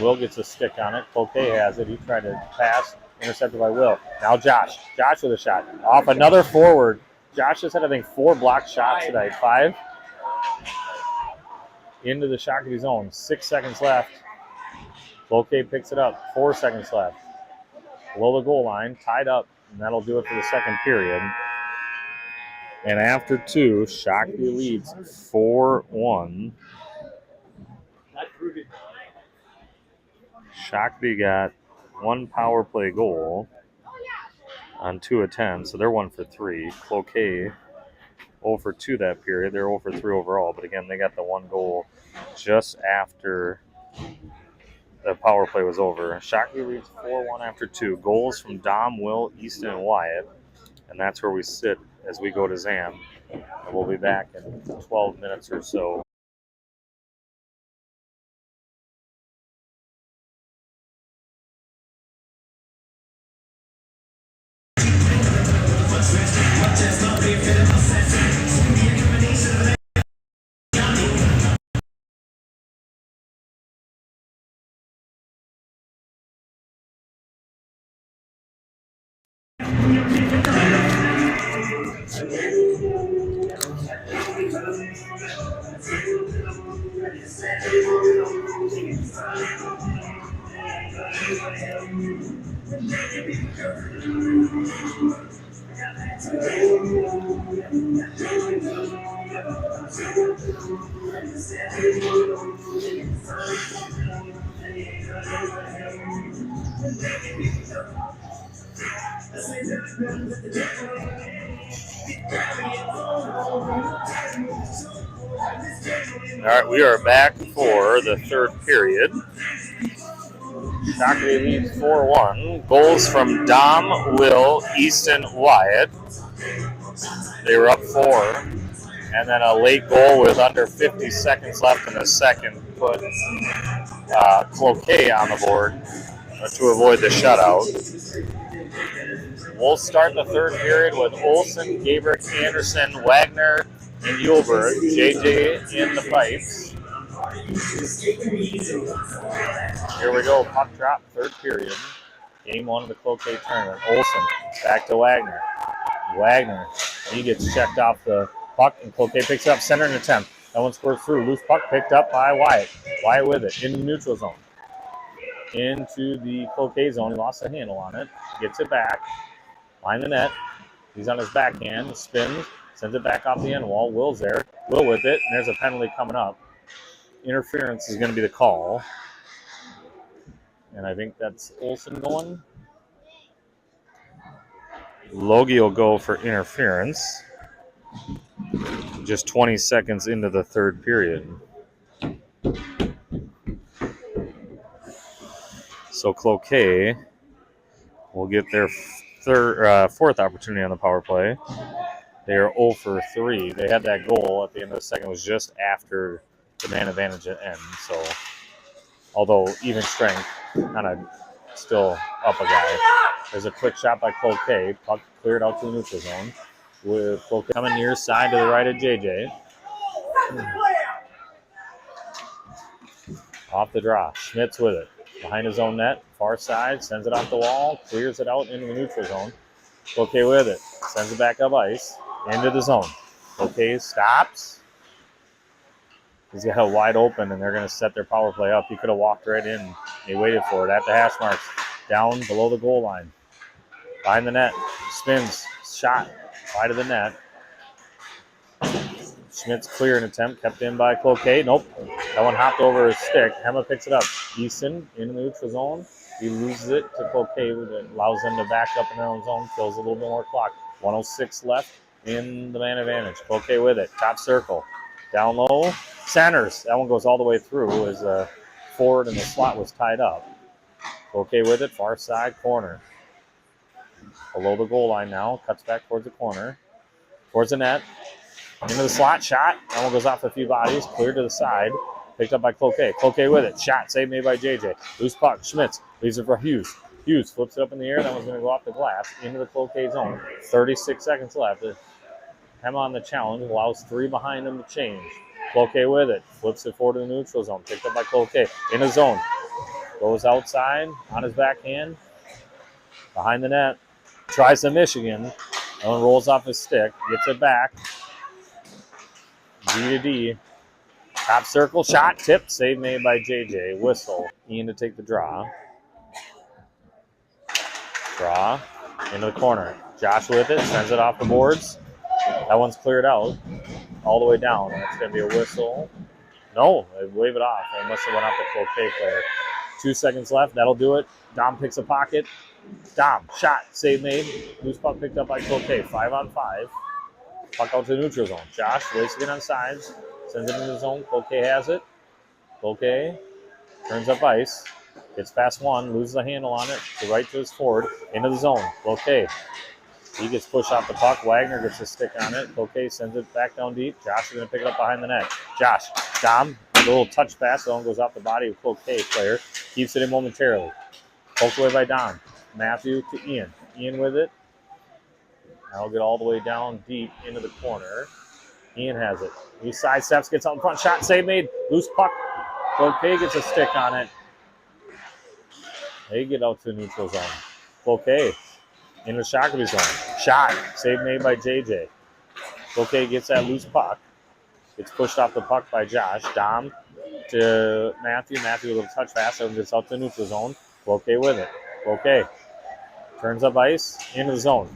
Will gets a stick on it. Cloquet has it. He tried to pass. Intercepted by Will. Now Josh. Josh with a shot. Off another forward. Josh has had, I think, 4 blocked shots tonight. 5. Into the Shakopee zone. 6 seconds left. Cloquet picks it up. 4 seconds left. Below the goal line. Tied up. And that'll do it for the second period. And after 2, Shakopee leads 4-1. Shakopee got 1 power play goal on 2 attempts, so they're 1 for 3. Cloquet 0 for 2 that period. They're 0 for 3 overall, but again, they got the 1 goal just after the power play was over. Shockley leads 4-1 after 2. Goals from Dom, Will, Easton, and Wyatt. And that's where we sit as we go to Zam. And we'll be back in 12 minutes or so. All right, we are back for the third period. Shockley leads 4-1. Goals from Dom, Will, Easton, Wyatt. They were up 4. And then a late goal with under 50 seconds left in the second put Cloquet on the board to avoid the shutout. We'll start the third period with Olsen, Gabrick, Anderson, Wagner, and Yulberg. JJ in the pipes. Here we go, puck drop, third period. Game 1 of the Coquet Tournament. Olsen back to Wagner. Wagner, he gets checked off the puck, and Cloquet picks it up, center and attempt. That one scores through. Loose puck picked up by Wyatt. Wyatt with it, into the neutral zone. Into the Cloquet zone. He lost the handle on it. Gets it back. Line the net. He's on his backhand. Spins. Sends it back off the end wall. Will's there. Will with it. And there's a penalty coming up. Interference is going to be the call. And I think that's Olsen going. Logie will go for interference. Just 20 seconds into the third period. So Cloquet will get their fourth opportunity on the power play. They are 0 for 3. They had that goal at the end of the second. It was just after the man advantage at end. So, although even strength, kind of still up a guy. There's a quick shot by Cloquet. Puck cleared out to the neutral zone. With Cloquet coming near side to the right of JJ. Off the draw. Schmitz with it. Behind his own net. Far side. Sends it off the wall. Clears it out into the neutral zone. Cloquet with it. Sends it back up ice. Into the zone. Cloquet stops. He's got it wide open, and they're going to set their power play up. He could have walked right in. He waited for it at the hash marks. Down below the goal line. Behind the net. Spins. Shot. Wide of the net. Schmitz clear an attempt. Kept in by Cloquet. Nope. That one hopped over his stick. Hema picks it up. Easton in the neutral zone. He loses it to Cloquet. It allows them to back up in their own zone. Kills a little bit more clock. 1:06 left in the man advantage. Cloquet with it. Top circle. Down low. Centers. That one goes all the way through as the forward in the slot was tied up. Cloquet with it. Far side corner. Below the goal line now. Cuts back towards the corner. Towards the net. Into the slot. Shot. That one goes off a few bodies. Cleared to the side. Picked up by Cloquet. Cloquet with it. Shot. Save made by JJ. Loose puck. Schmitz. Leaves it for Hughes. Hughes flips it up in the air. That one's going to go off the glass. Into the Cloquet zone. 36 seconds left. Hema on the challenge. Allows 3 behind him to change. Cloquet with it. Flips it forward to the neutral zone. Picked up by Cloquet. In his zone. Goes outside. On his backhand. Behind the net. Tries to Michigan. That one rolls off his stick. Gets it back. D to D. Top circle. Shot. Tip. Save made by JJ. Whistle. Ian to take the draw. Draw. Into the corner. Josh with it. Sends it off the boards. That one's cleared out. All the way down. It's going to be a whistle. No. They wave it off. It must have went off the Cloquet player. 2 seconds left. That'll do it. Dom picks a pocket. Dom. Shot. Save made. Loose puck picked up by Cloquet. 5-on-5. Puck out to the neutral zone. Josh wasting it on sides. Sends it into the zone. Cloquet has it. Cloquet turns up ice. Gets past one, loses the handle on it, to right to his forward, into the zone. Cloquet. He gets pushed off the puck. Wagner gets a stick on it. Cloquet sends it back down deep. Josh is going to pick it up behind the net. Josh, Dom, a little touch pass. The one goes off the body of Cloquet player. Keeps it in momentarily. Poked away by Dom. Matthew to Ian. Ian with it. Now will get all the way down deep into the corner. Ian has it. He sidesteps, gets out in front. Shot, save made. Loose puck. Cloquet gets a stick on it. They get out to the neutral zone. Cloquet into the Shockley zone. Shot. Save made by JJ. Cloquet gets that loose puck. Gets pushed off the puck by Josh. Dom to Matthew. Matthew with a little touch pass. Gets out to the neutral zone. Cloquet with it. Cloquet turns up ice into the zone.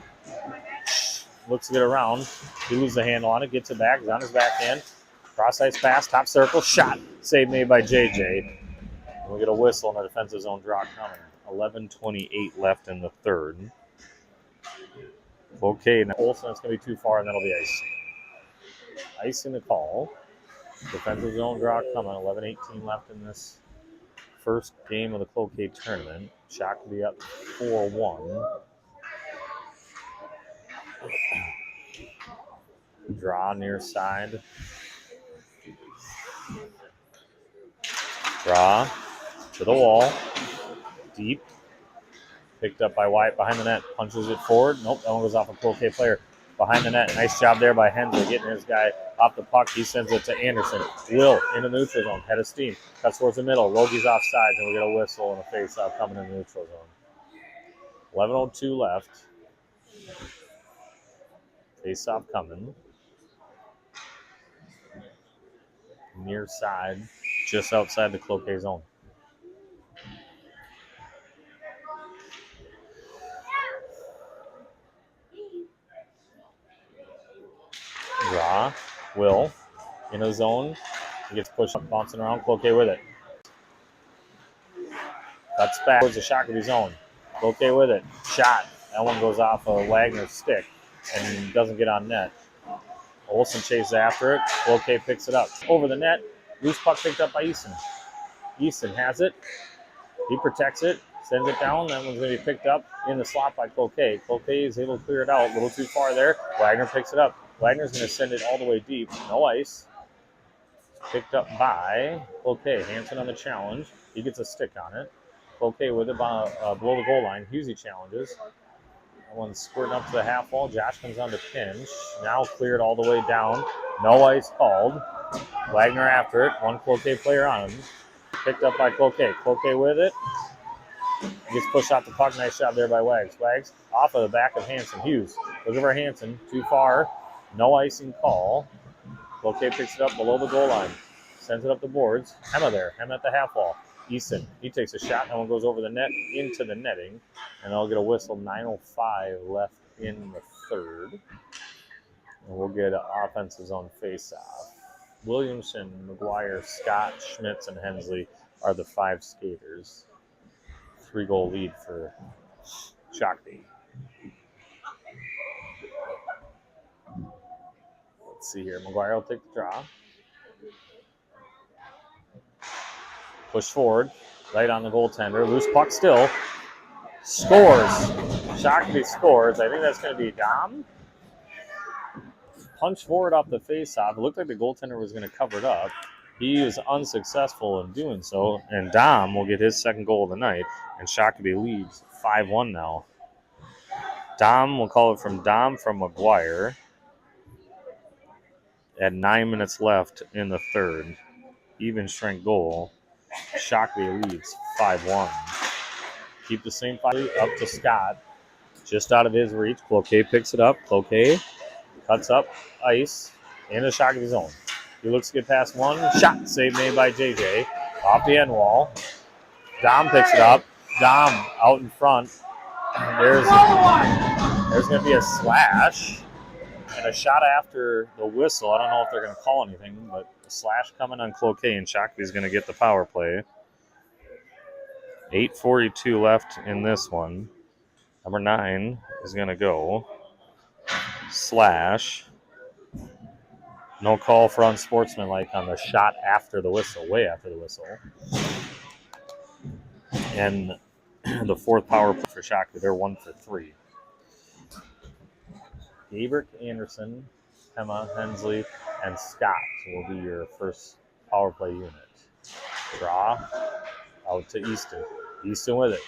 Looks to get around. He loses the handle on it. Gets it back. He's on his backhand. Cross ice pass. Top circle. Shot. Save made by JJ. We'll get a whistle in the defensive zone draw coming. 11:28 left in the third. Okay, now Olsen, it's going to be too far, and that'll be icing. Icing the call. Defensive zone draw coming. 11:18 left in this first game of the Cloquet Tournament. Shock will be up 4-1. Draw near side. Draw to the wall. Deep. Picked up by Wyatt behind the net. Punches it forward. Nope, that one goes off a Cloquet player. Behind the net. Nice job there by Hensley getting his guy off the puck. He sends it to Anderson. Will in the neutral zone. Head of steam. Cuts towards the middle. Logi's offsides, and we get a whistle and a face-off coming in the neutral zone. 11:02 left. Face-off coming. Near side. Just outside the Cloquet zone. Draw. Will. In the zone. He gets pushed up, bouncing around. Cloquet with it. Cuts back towards the Shockley zone. Cloquet with it. Shot. That one goes off of Wagner's stick and doesn't get on net. Olsen chases after it. Cloquet picks it up. Over the net. Loose puck picked up by Easton. Easton has it. He protects it. Sends it down. That one's going to be picked up in the slot by Cloquet. Cloquet is able to clear it out. A little too far there. Wagner picks it up. Wagner's going to send it all the way deep. No ice. Picked up by Cloquet. Hanson on the challenge. He gets a stick on it. Cloquet with it below the goal line. Husey challenges. That one's squirting up to the half wall. Josh comes on to pinch. Now cleared all the way down. No ice called. Wagner after it. One Cloquet player on him. Picked up by Cloquet. Cloquet with it. Gets pushed off the puck. Nice job there by Wags. Wags off of the back of Hanson. Hughes. Look over Hanson. Too far. No icing call. Cloquet picks it up below the goal line. Sends it up the boards. Hema there. Hema at the half wall. Easton. He takes a shot. That one goes over the net into the netting. And they'll get a whistle. 9:05 left in the third. And we'll get an offensive zone face-off. Williamson, McGuire, Scott, Schmitz, and Hensley are the 5 skaters. 3-goal lead for Shakti. Let's see here. McGuire will take the draw. Push forward. Right on the goaltender. Loose puck still. Scores. Shakti scores. I think that's going to be Dom. Punch forward off the face-off. It looked like the goaltender was going to cover it up. He was unsuccessful in doing so, and Dom will get his second goal of the night, and Shakopee leads 5-1 now. Dom, we'll call it from Dom from McGuire at 9 minutes left in the third. Even strength goal. Shakopee leads 5-1. Keep the same fight up to Scott. Just out of his reach. Cloquet picks it up. Cloquet cuts up ice in the Shakopee zone. He looks to get past one. Shot save made by JJ. Off the end wall. Dom picks it up. Dom out in front. There's going to be a slash and a shot after the whistle. I don't know if they're going to call anything, but a slash coming on Cloquet, and Shakopee is going to get the power play. 8:42 left in this one. Number 9 is going to go. Slash. No call for unsportsmanlike on the shot after the whistle, way after the whistle. And the fourth power play for Shockley, they're 1 for 3. Gabrick, Anderson, Emma, Hensley, and Scott will be your first power play unit. Draw out to Easton. Easton with it.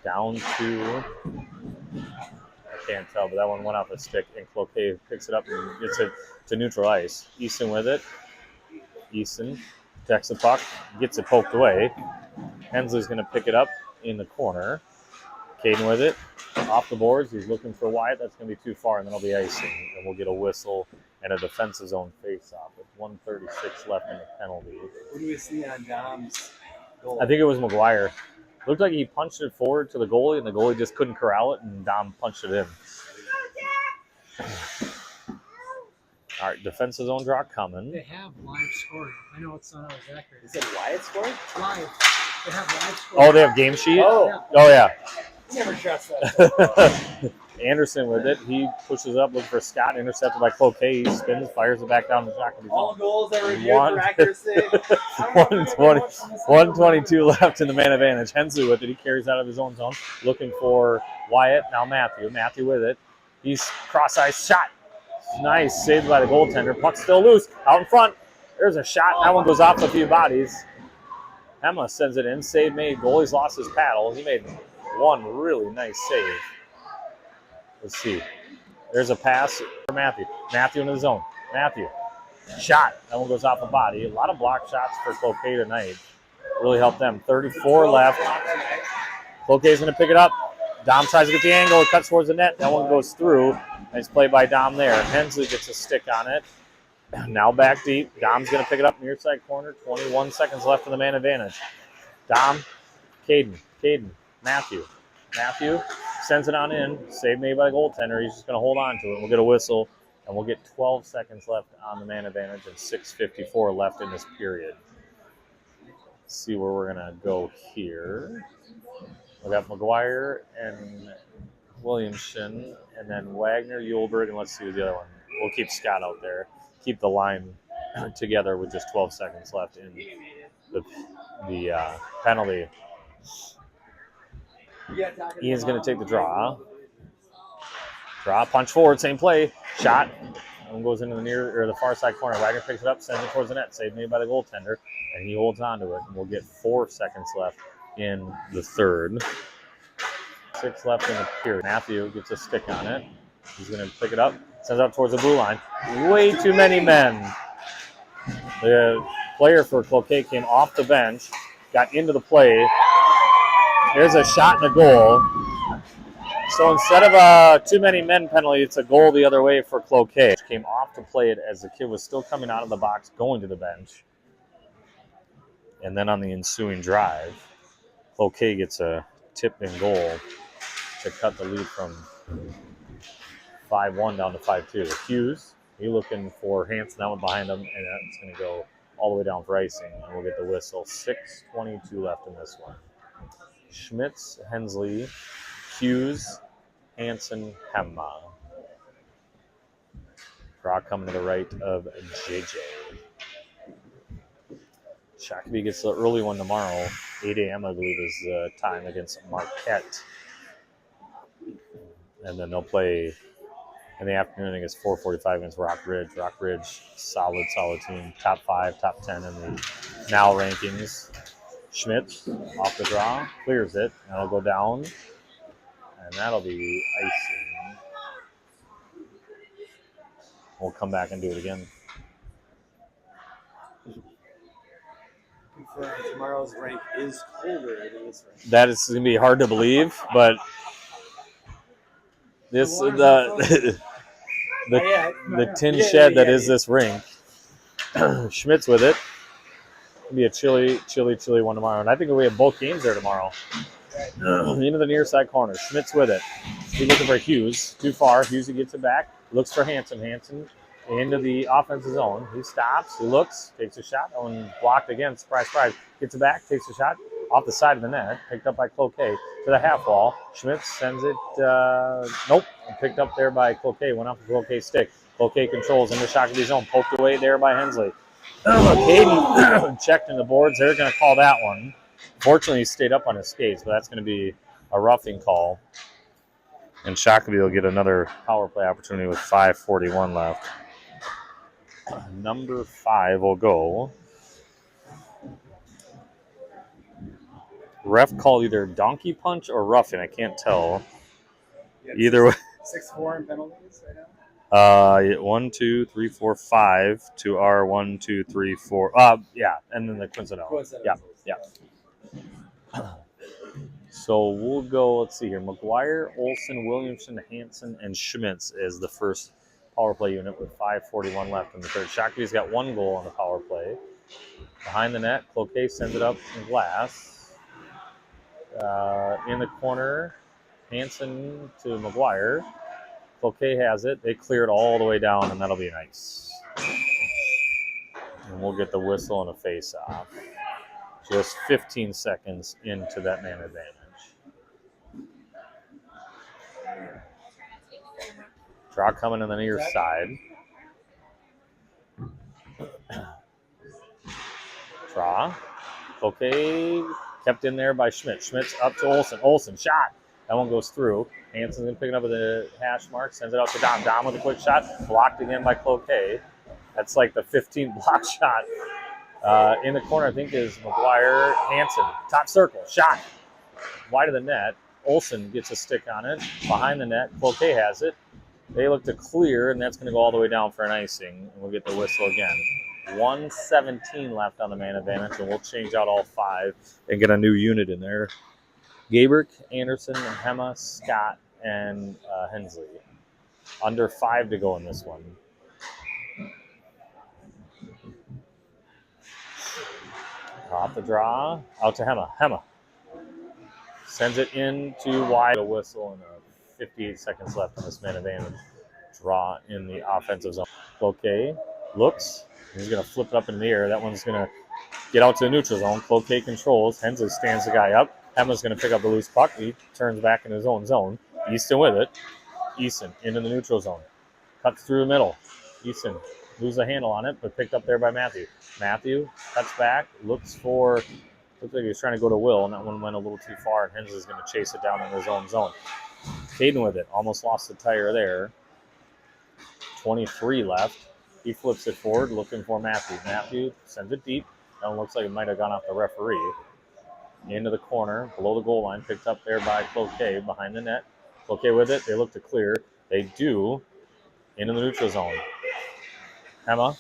Down to, I can't tell, but that one went off a stick, and Cloquet picks it up and gets it to neutral ice. Easton with it. Easton checks the puck, gets it poked away. Hensley's going to pick it up in the corner. Caden with it. Off the boards. He's looking for Wyatt. That's going to be too far, and then it'll be icing. And we'll get a whistle and a defensive zone face-off with 1:36 left in the penalty. What do we see on Dom's goal? I think it was McGuire. Looked like he punched it forward to the goalie, and the goalie just couldn't corral it, and Dom punched it in. All right, defensive zone draw coming. They have live scoring. I know it's not always accurate. Is it Wyatt scored? Live. They have live scoring. Oh, they have game sheet? Oh. Oh, yeah. Never shuts that. Anderson with it. He pushes up, looking for Scott, intercepted by Cloquet. He spins, fires it back down the shot. All goals are reviewed for accuracy. 122 left in the man advantage. Hensley with it. He carries out of his own zone, looking for Wyatt. Now Matthew. Matthew with it. He's cross-ice shot. Nice, saved by the goaltender. Puck still loose. Out in front. There's a shot. That one goes off a few bodies. Emma sends it in. Save made. Goalie's lost his paddle. He made one really nice save. Let's see. There's a pass for Matthew. Matthew in the zone. Matthew. Shot. That one goes off a body. A lot of block shots for Cloquet tonight. Really helped them. 34 left. Cloquet's going to pick it up. Dom tries to get the angle. It cuts towards the net. That one goes through. Nice play by Dom there. Hensley gets a stick on it. Now back deep. Dom's going to pick it up near side corner. 21 seconds left in the man advantage. Dom. Caden. Matthew sends it on in. Save made by the goaltender. He's just going to hold on to it. We'll get a whistle, and we'll get 12 seconds left on the man advantage and 6:54 left in this period. Let's see where we're going to go here. We got McGuire and Williamson, and then Wagner, Yulberg, and let's see the other one. We'll keep Scott out there. Keep the line together with just 12 seconds left in the penalty. Ian's going to take the draw. Punch forward, same play. Shot. One goes into the near or the far side corner. Wagner picks it up, sends it towards the net. Save made by the goaltender, and he holds on to it. And we'll get 4 seconds left in the third. 6 left in the period. Matthew gets a stick on it. He's going to pick it up, sends it up towards the blue line. Way too many men. The player for Cloquet came off the bench, got into the play. There's a shot and a goal. So instead of a too many men penalty, it's a goal the other way for Cloquet. Came off to play it as the kid was still coming out of the box, going to the bench. And then on the ensuing drive, Cloquet gets a tip and goal to cut the lead from 5-1 down to 5-2. Hughes, he looking for Hanson, that one behind him, and that's going to go all the way down for icing, and we'll get the whistle. 6:22 left in this one. Schmitz, Hensley, Hughes, Hanson, Hemma. Draw coming to the right of JJ. Shakopee gets the early one tomorrow. 8 a.m. I believe is the time against Marquette. And then they'll play in the afternoon against 4:45 against Rock Ridge. Rock Ridge, solid team. Top 5, top 10 in the now rankings. Schmitz off the draw, clears it. That'll go down. And that'll be icing. We'll come back and do it again. Tomorrow's rank is colder than this rank. That is going to be hard to believe, but this the tin shed that is this rink. Schmitz with it. It'll be a chilly one tomorrow, and I think we have both games there tomorrow. Into the near side corner. Schmitz with it. He's looking for Hughes. Too far. Hughes gets it back. Looks for Hanson. Hanson into the offensive zone. He stops. He looks. Takes a shot. That one blocked again. Surprise. Gets it back. Takes a shot off the side of the net. Picked up by Cloquet to the half wall. Schmitz sends it. Nope. Picked up there by Cloquet. Went off the Cloquet stick. Cloquet controls into Shakopee's zone. Poked away there by Hensley. Caden checked in the boards. They're going to call that one. Fortunately, he stayed up on his skates, but that's going to be a roughing call. And Shakopee will get another power play opportunity with 5:41 left. Number 5 will go. Ref called either donkey punch or roughing. I can't tell. Either way. 6-4 in penalties right now. 1, 2, 3, 4, 5 to our 1, 2, 3, 4. Yeah, and then the coincidental. Yeah. So we'll go. Let's see here. McGuire, Olson, Williamson, Hansen, and Schmitz is the first power play unit with 5:41 left in the third. Shakopee's got 1 goal on the power play. Behind the net, Cloquet sends it up in glass. In the corner, Hansen to McGuire. Cloquet has it. They clear it all the way down, and that'll be nice. And we'll get the whistle and a face-off. Just 15 seconds into that man advantage. Draw coming on the near side. Draw. Cloquet kept in there by Schmidt. Schmidt's up to Olson. Olson, shot. That one goes through. Hansen's going to pick it up with the hash mark. Sends it out to Dom. Dom with a quick shot. Blocked again by Cloquet. That's like the 15th block shot. In the corner, I think, is McGuire. Hansen, top circle. Shot. Wide of the net. Olson gets a stick on it. Behind the net. Cloquet has it. They look to clear, and that's going to go all the way down for an icing. And we'll get the whistle again. 1:17 left on the man advantage, and we'll change out all 5 and get a new unit in there. Gabrick, Anderson, Hema, Scott, and Hensley. Under 5 to go in this one. Off the draw, out to Hema. Hema sends it into wide. A whistle and 58 seconds left on this man advantage. Draw in the offensive zone. Cloquet looks. He's going to flip it up in the air. That one's going to get out to the neutral zone. Cloquet controls. Hensley stands the guy up. Hema's going to pick up the loose puck. He turns back in his own zone. Easton with it. Easton into the neutral zone. Cuts through the middle. Easton loses a handle on it, but picked up there by Matthew. Matthew cuts back, looks like he was trying to go to Will, and that one went a little too far, and Hensley's going to chase it down in his own zone. Caden with it. Almost lost the tire there. 23 left. He flips it forward, looking for Matthew. Matthew sends it deep. That one looks like it might have gone off the referee. Into the corner, below the goal line, picked up there by Cloquet behind the net. Cloquet with it. They look to clear. They do. Into the neutral zone. Hema,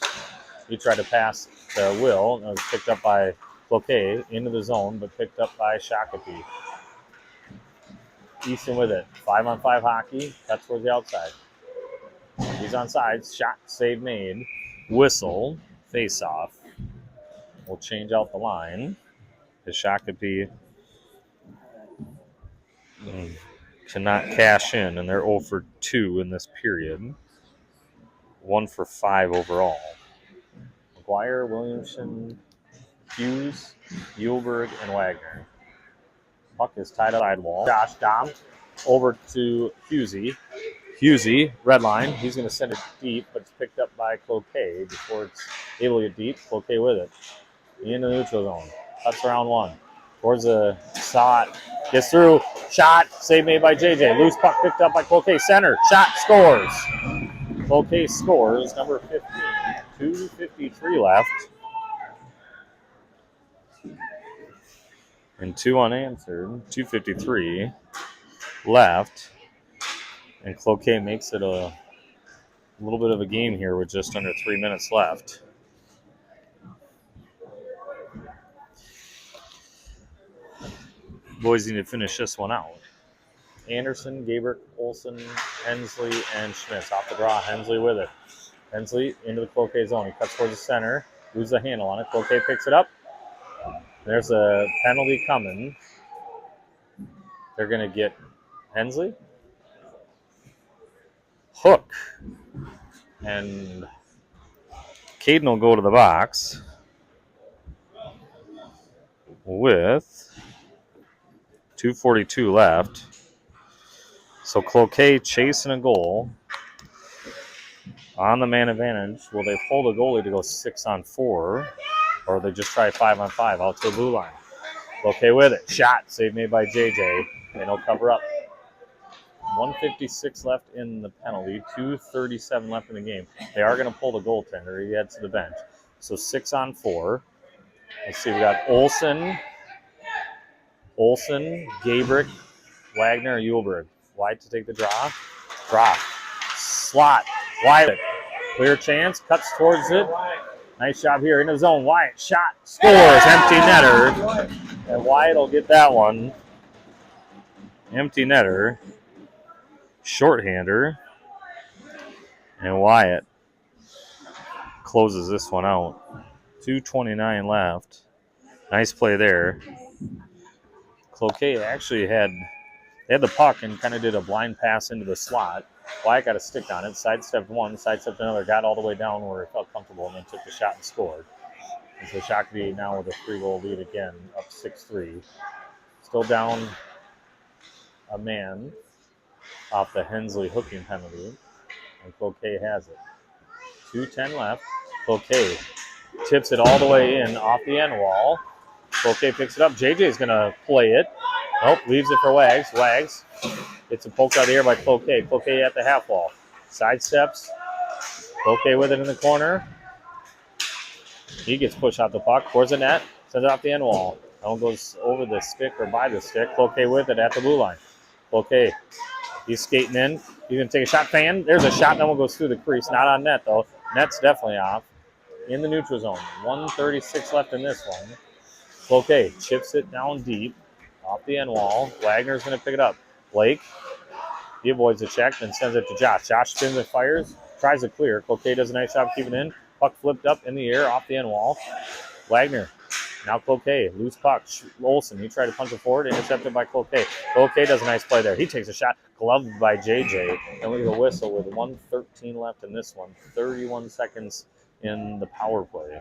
he tried to pass to Will. It was picked up by Cloquet into the zone, but picked up by Shakopee. Easton with it. 5-on-5 hockey. That's towards the outside. He's on sides. Shot, save made. Whistle. Face off. We'll change out the line. The Shakopee cannot cash in, and they're 0 for 2 in this period. 1 for 5 overall. McGuire, Williamson, Hughes, Uhlberg, and Wagner. Puck is tied up sidewall. Josh Dom over to Hughesy. Hughesy, red line. He's going to send it deep, but it's picked up by Cloquet before it's able to get deep. Cloquet with it. Into the neutral zone. Cuts around 1. Towards the shot. Gets through. Shot. Save made by JJ. Loose puck picked up by Cloquet. Center. Shot. Scores. Cloquet scores. Number 15. 2:53 left. And 2 unanswered. 2:53 left. And Cloquet makes it a little bit of a game here with just under 3 minutes left. Boys need to finish this one out. Anderson, Gabrick, Olson, Hensley, and Schmitz. Off the draw, Hensley with it. Hensley into the Cloquet zone. He cuts towards the center. Loses the handle on it. Cloquet picks it up. There's a penalty coming. They're going to get Hensley. Hook. And Caden will go to the box with 2:42 left. So Cloquet chasing a goal on the man advantage. Will they pull the goalie to go 6-on-4, or they just try 5-on-5 out to the blue line? Cloquet with it. Shot. Save made by JJ. And he'll cover up. 1:56 left in the penalty. 2:37 left in the game. They are going to pull the goaltender. He heads to the bench. So 6-on-4. Let's see. We got Olsen, Gabrick, Wagner, Uhlberg. Wyatt to take the draw. Drop. Slot. Wyatt. Clear chance. Cuts towards it. Nice job here in the zone. Wyatt shot. Scores. Empty netter. And Wyatt will get that one. Empty netter. Shorthander. And Wyatt closes this one out. 2:29 left. Nice play there. Cloquet actually had the puck and kind of did a blind pass into the slot. Wyatt got a stick on it, sidestepped one, sidestepped another, got all the way down where he felt comfortable, and then took the shot and scored. And so Shakopee now with a 3-goal lead again, up 6-3. Still down a man off the Hensley hooking penalty, and Cloquet has it. 2:10 left. Cloquet tips it all the way in off the end wall. Cloquet picks it up. JJ's going to play it. Nope, leaves it for Wags. Wags gets it poked out of the air by Cloquet. Cloquet at the half wall. Sidesteps. Cloquet with it in the corner. He gets pushed out the puck towards the net. Sends it off the end wall. That one goes over the stick or by the stick. Cloquet with it at the blue line. Cloquet. He's skating in. He's going to take a shot. Fan. There's a shot. That one goes through the crease. Not on net, though. Net's definitely off. In the neutral zone. 1:36 left in this one. Cloquet chips it down deep. Off the end wall. Wagner's going to pick it up. Blake. He avoids the check, then sends it to Josh. Josh spins and fires. Tries to clear. Cloquet does a nice job keeping it in. Puck flipped up in the air off the end wall. Wagner. Now Cloquet. Loose puck. Olsen. He tried to punch it forward. Intercepted by Cloquet. Cloquet does a nice play there. He takes a shot. Gloved by JJ. And look at the whistle with 1:13 left in this one. 31 seconds in the power play.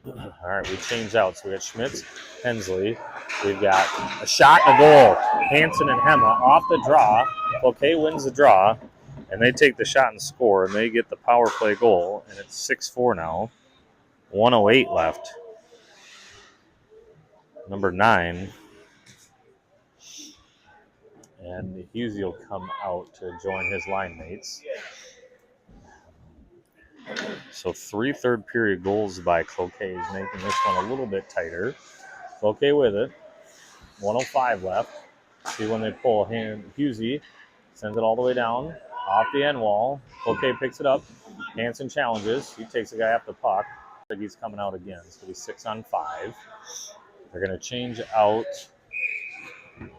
All right, we change out. So we got Schmitz, Hensley. We've got a shot and a goal. Hansen and Hema off the draw. Cloquet wins the draw, and they take the shot and score, and they get the power play goal, and it's 6-4 now. 1:08 left. Number 9. And Husey will come out to join his line mates. So 3 third-period goals by Cloquet is making this one a little bit tighter. Cloquet with it. 1:05 left. See when they pull. Husey sends it all the way down. Off the end wall. Cloquet picks it up. Hansen challenges. He takes the guy off the puck. He's coming out again. So he's 6-on-5. They're going to change out.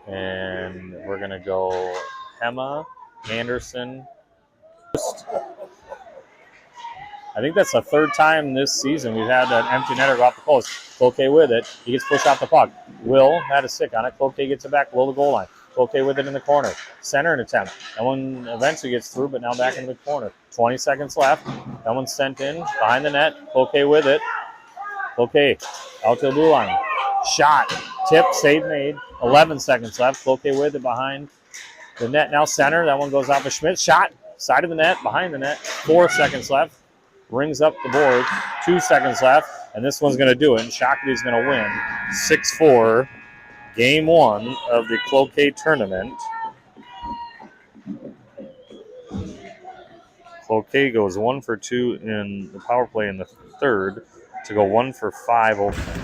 And we're going to go Hema, Anderson. I think that's the 3rd time this season we've had an empty netter go off the post. Cloquet with it. He gets pushed off the puck. Will had a stick on it. Cloquet gets it back below the goal line. Cloquet with it in the corner. Center an attempt. That one eventually gets through, but now back into the corner. 20 seconds left. That one's sent in behind the net. Cloquet with it. Cloquet out to the blue line. Shot. Tip. Save made. 11 seconds left. Cloquet with it behind the net. Now center. That one goes off of Schmidt. Shot. Side of the net. Behind the net. 4 seconds left. Rings up the board. 2 seconds left. And this one's going to do it. And Shakopee's going to win 6-4. Game 1 of the Cloquet Tournament. Cloquet goes 1 for 2 in the power play in the 3rd to go 1 for 5 opening.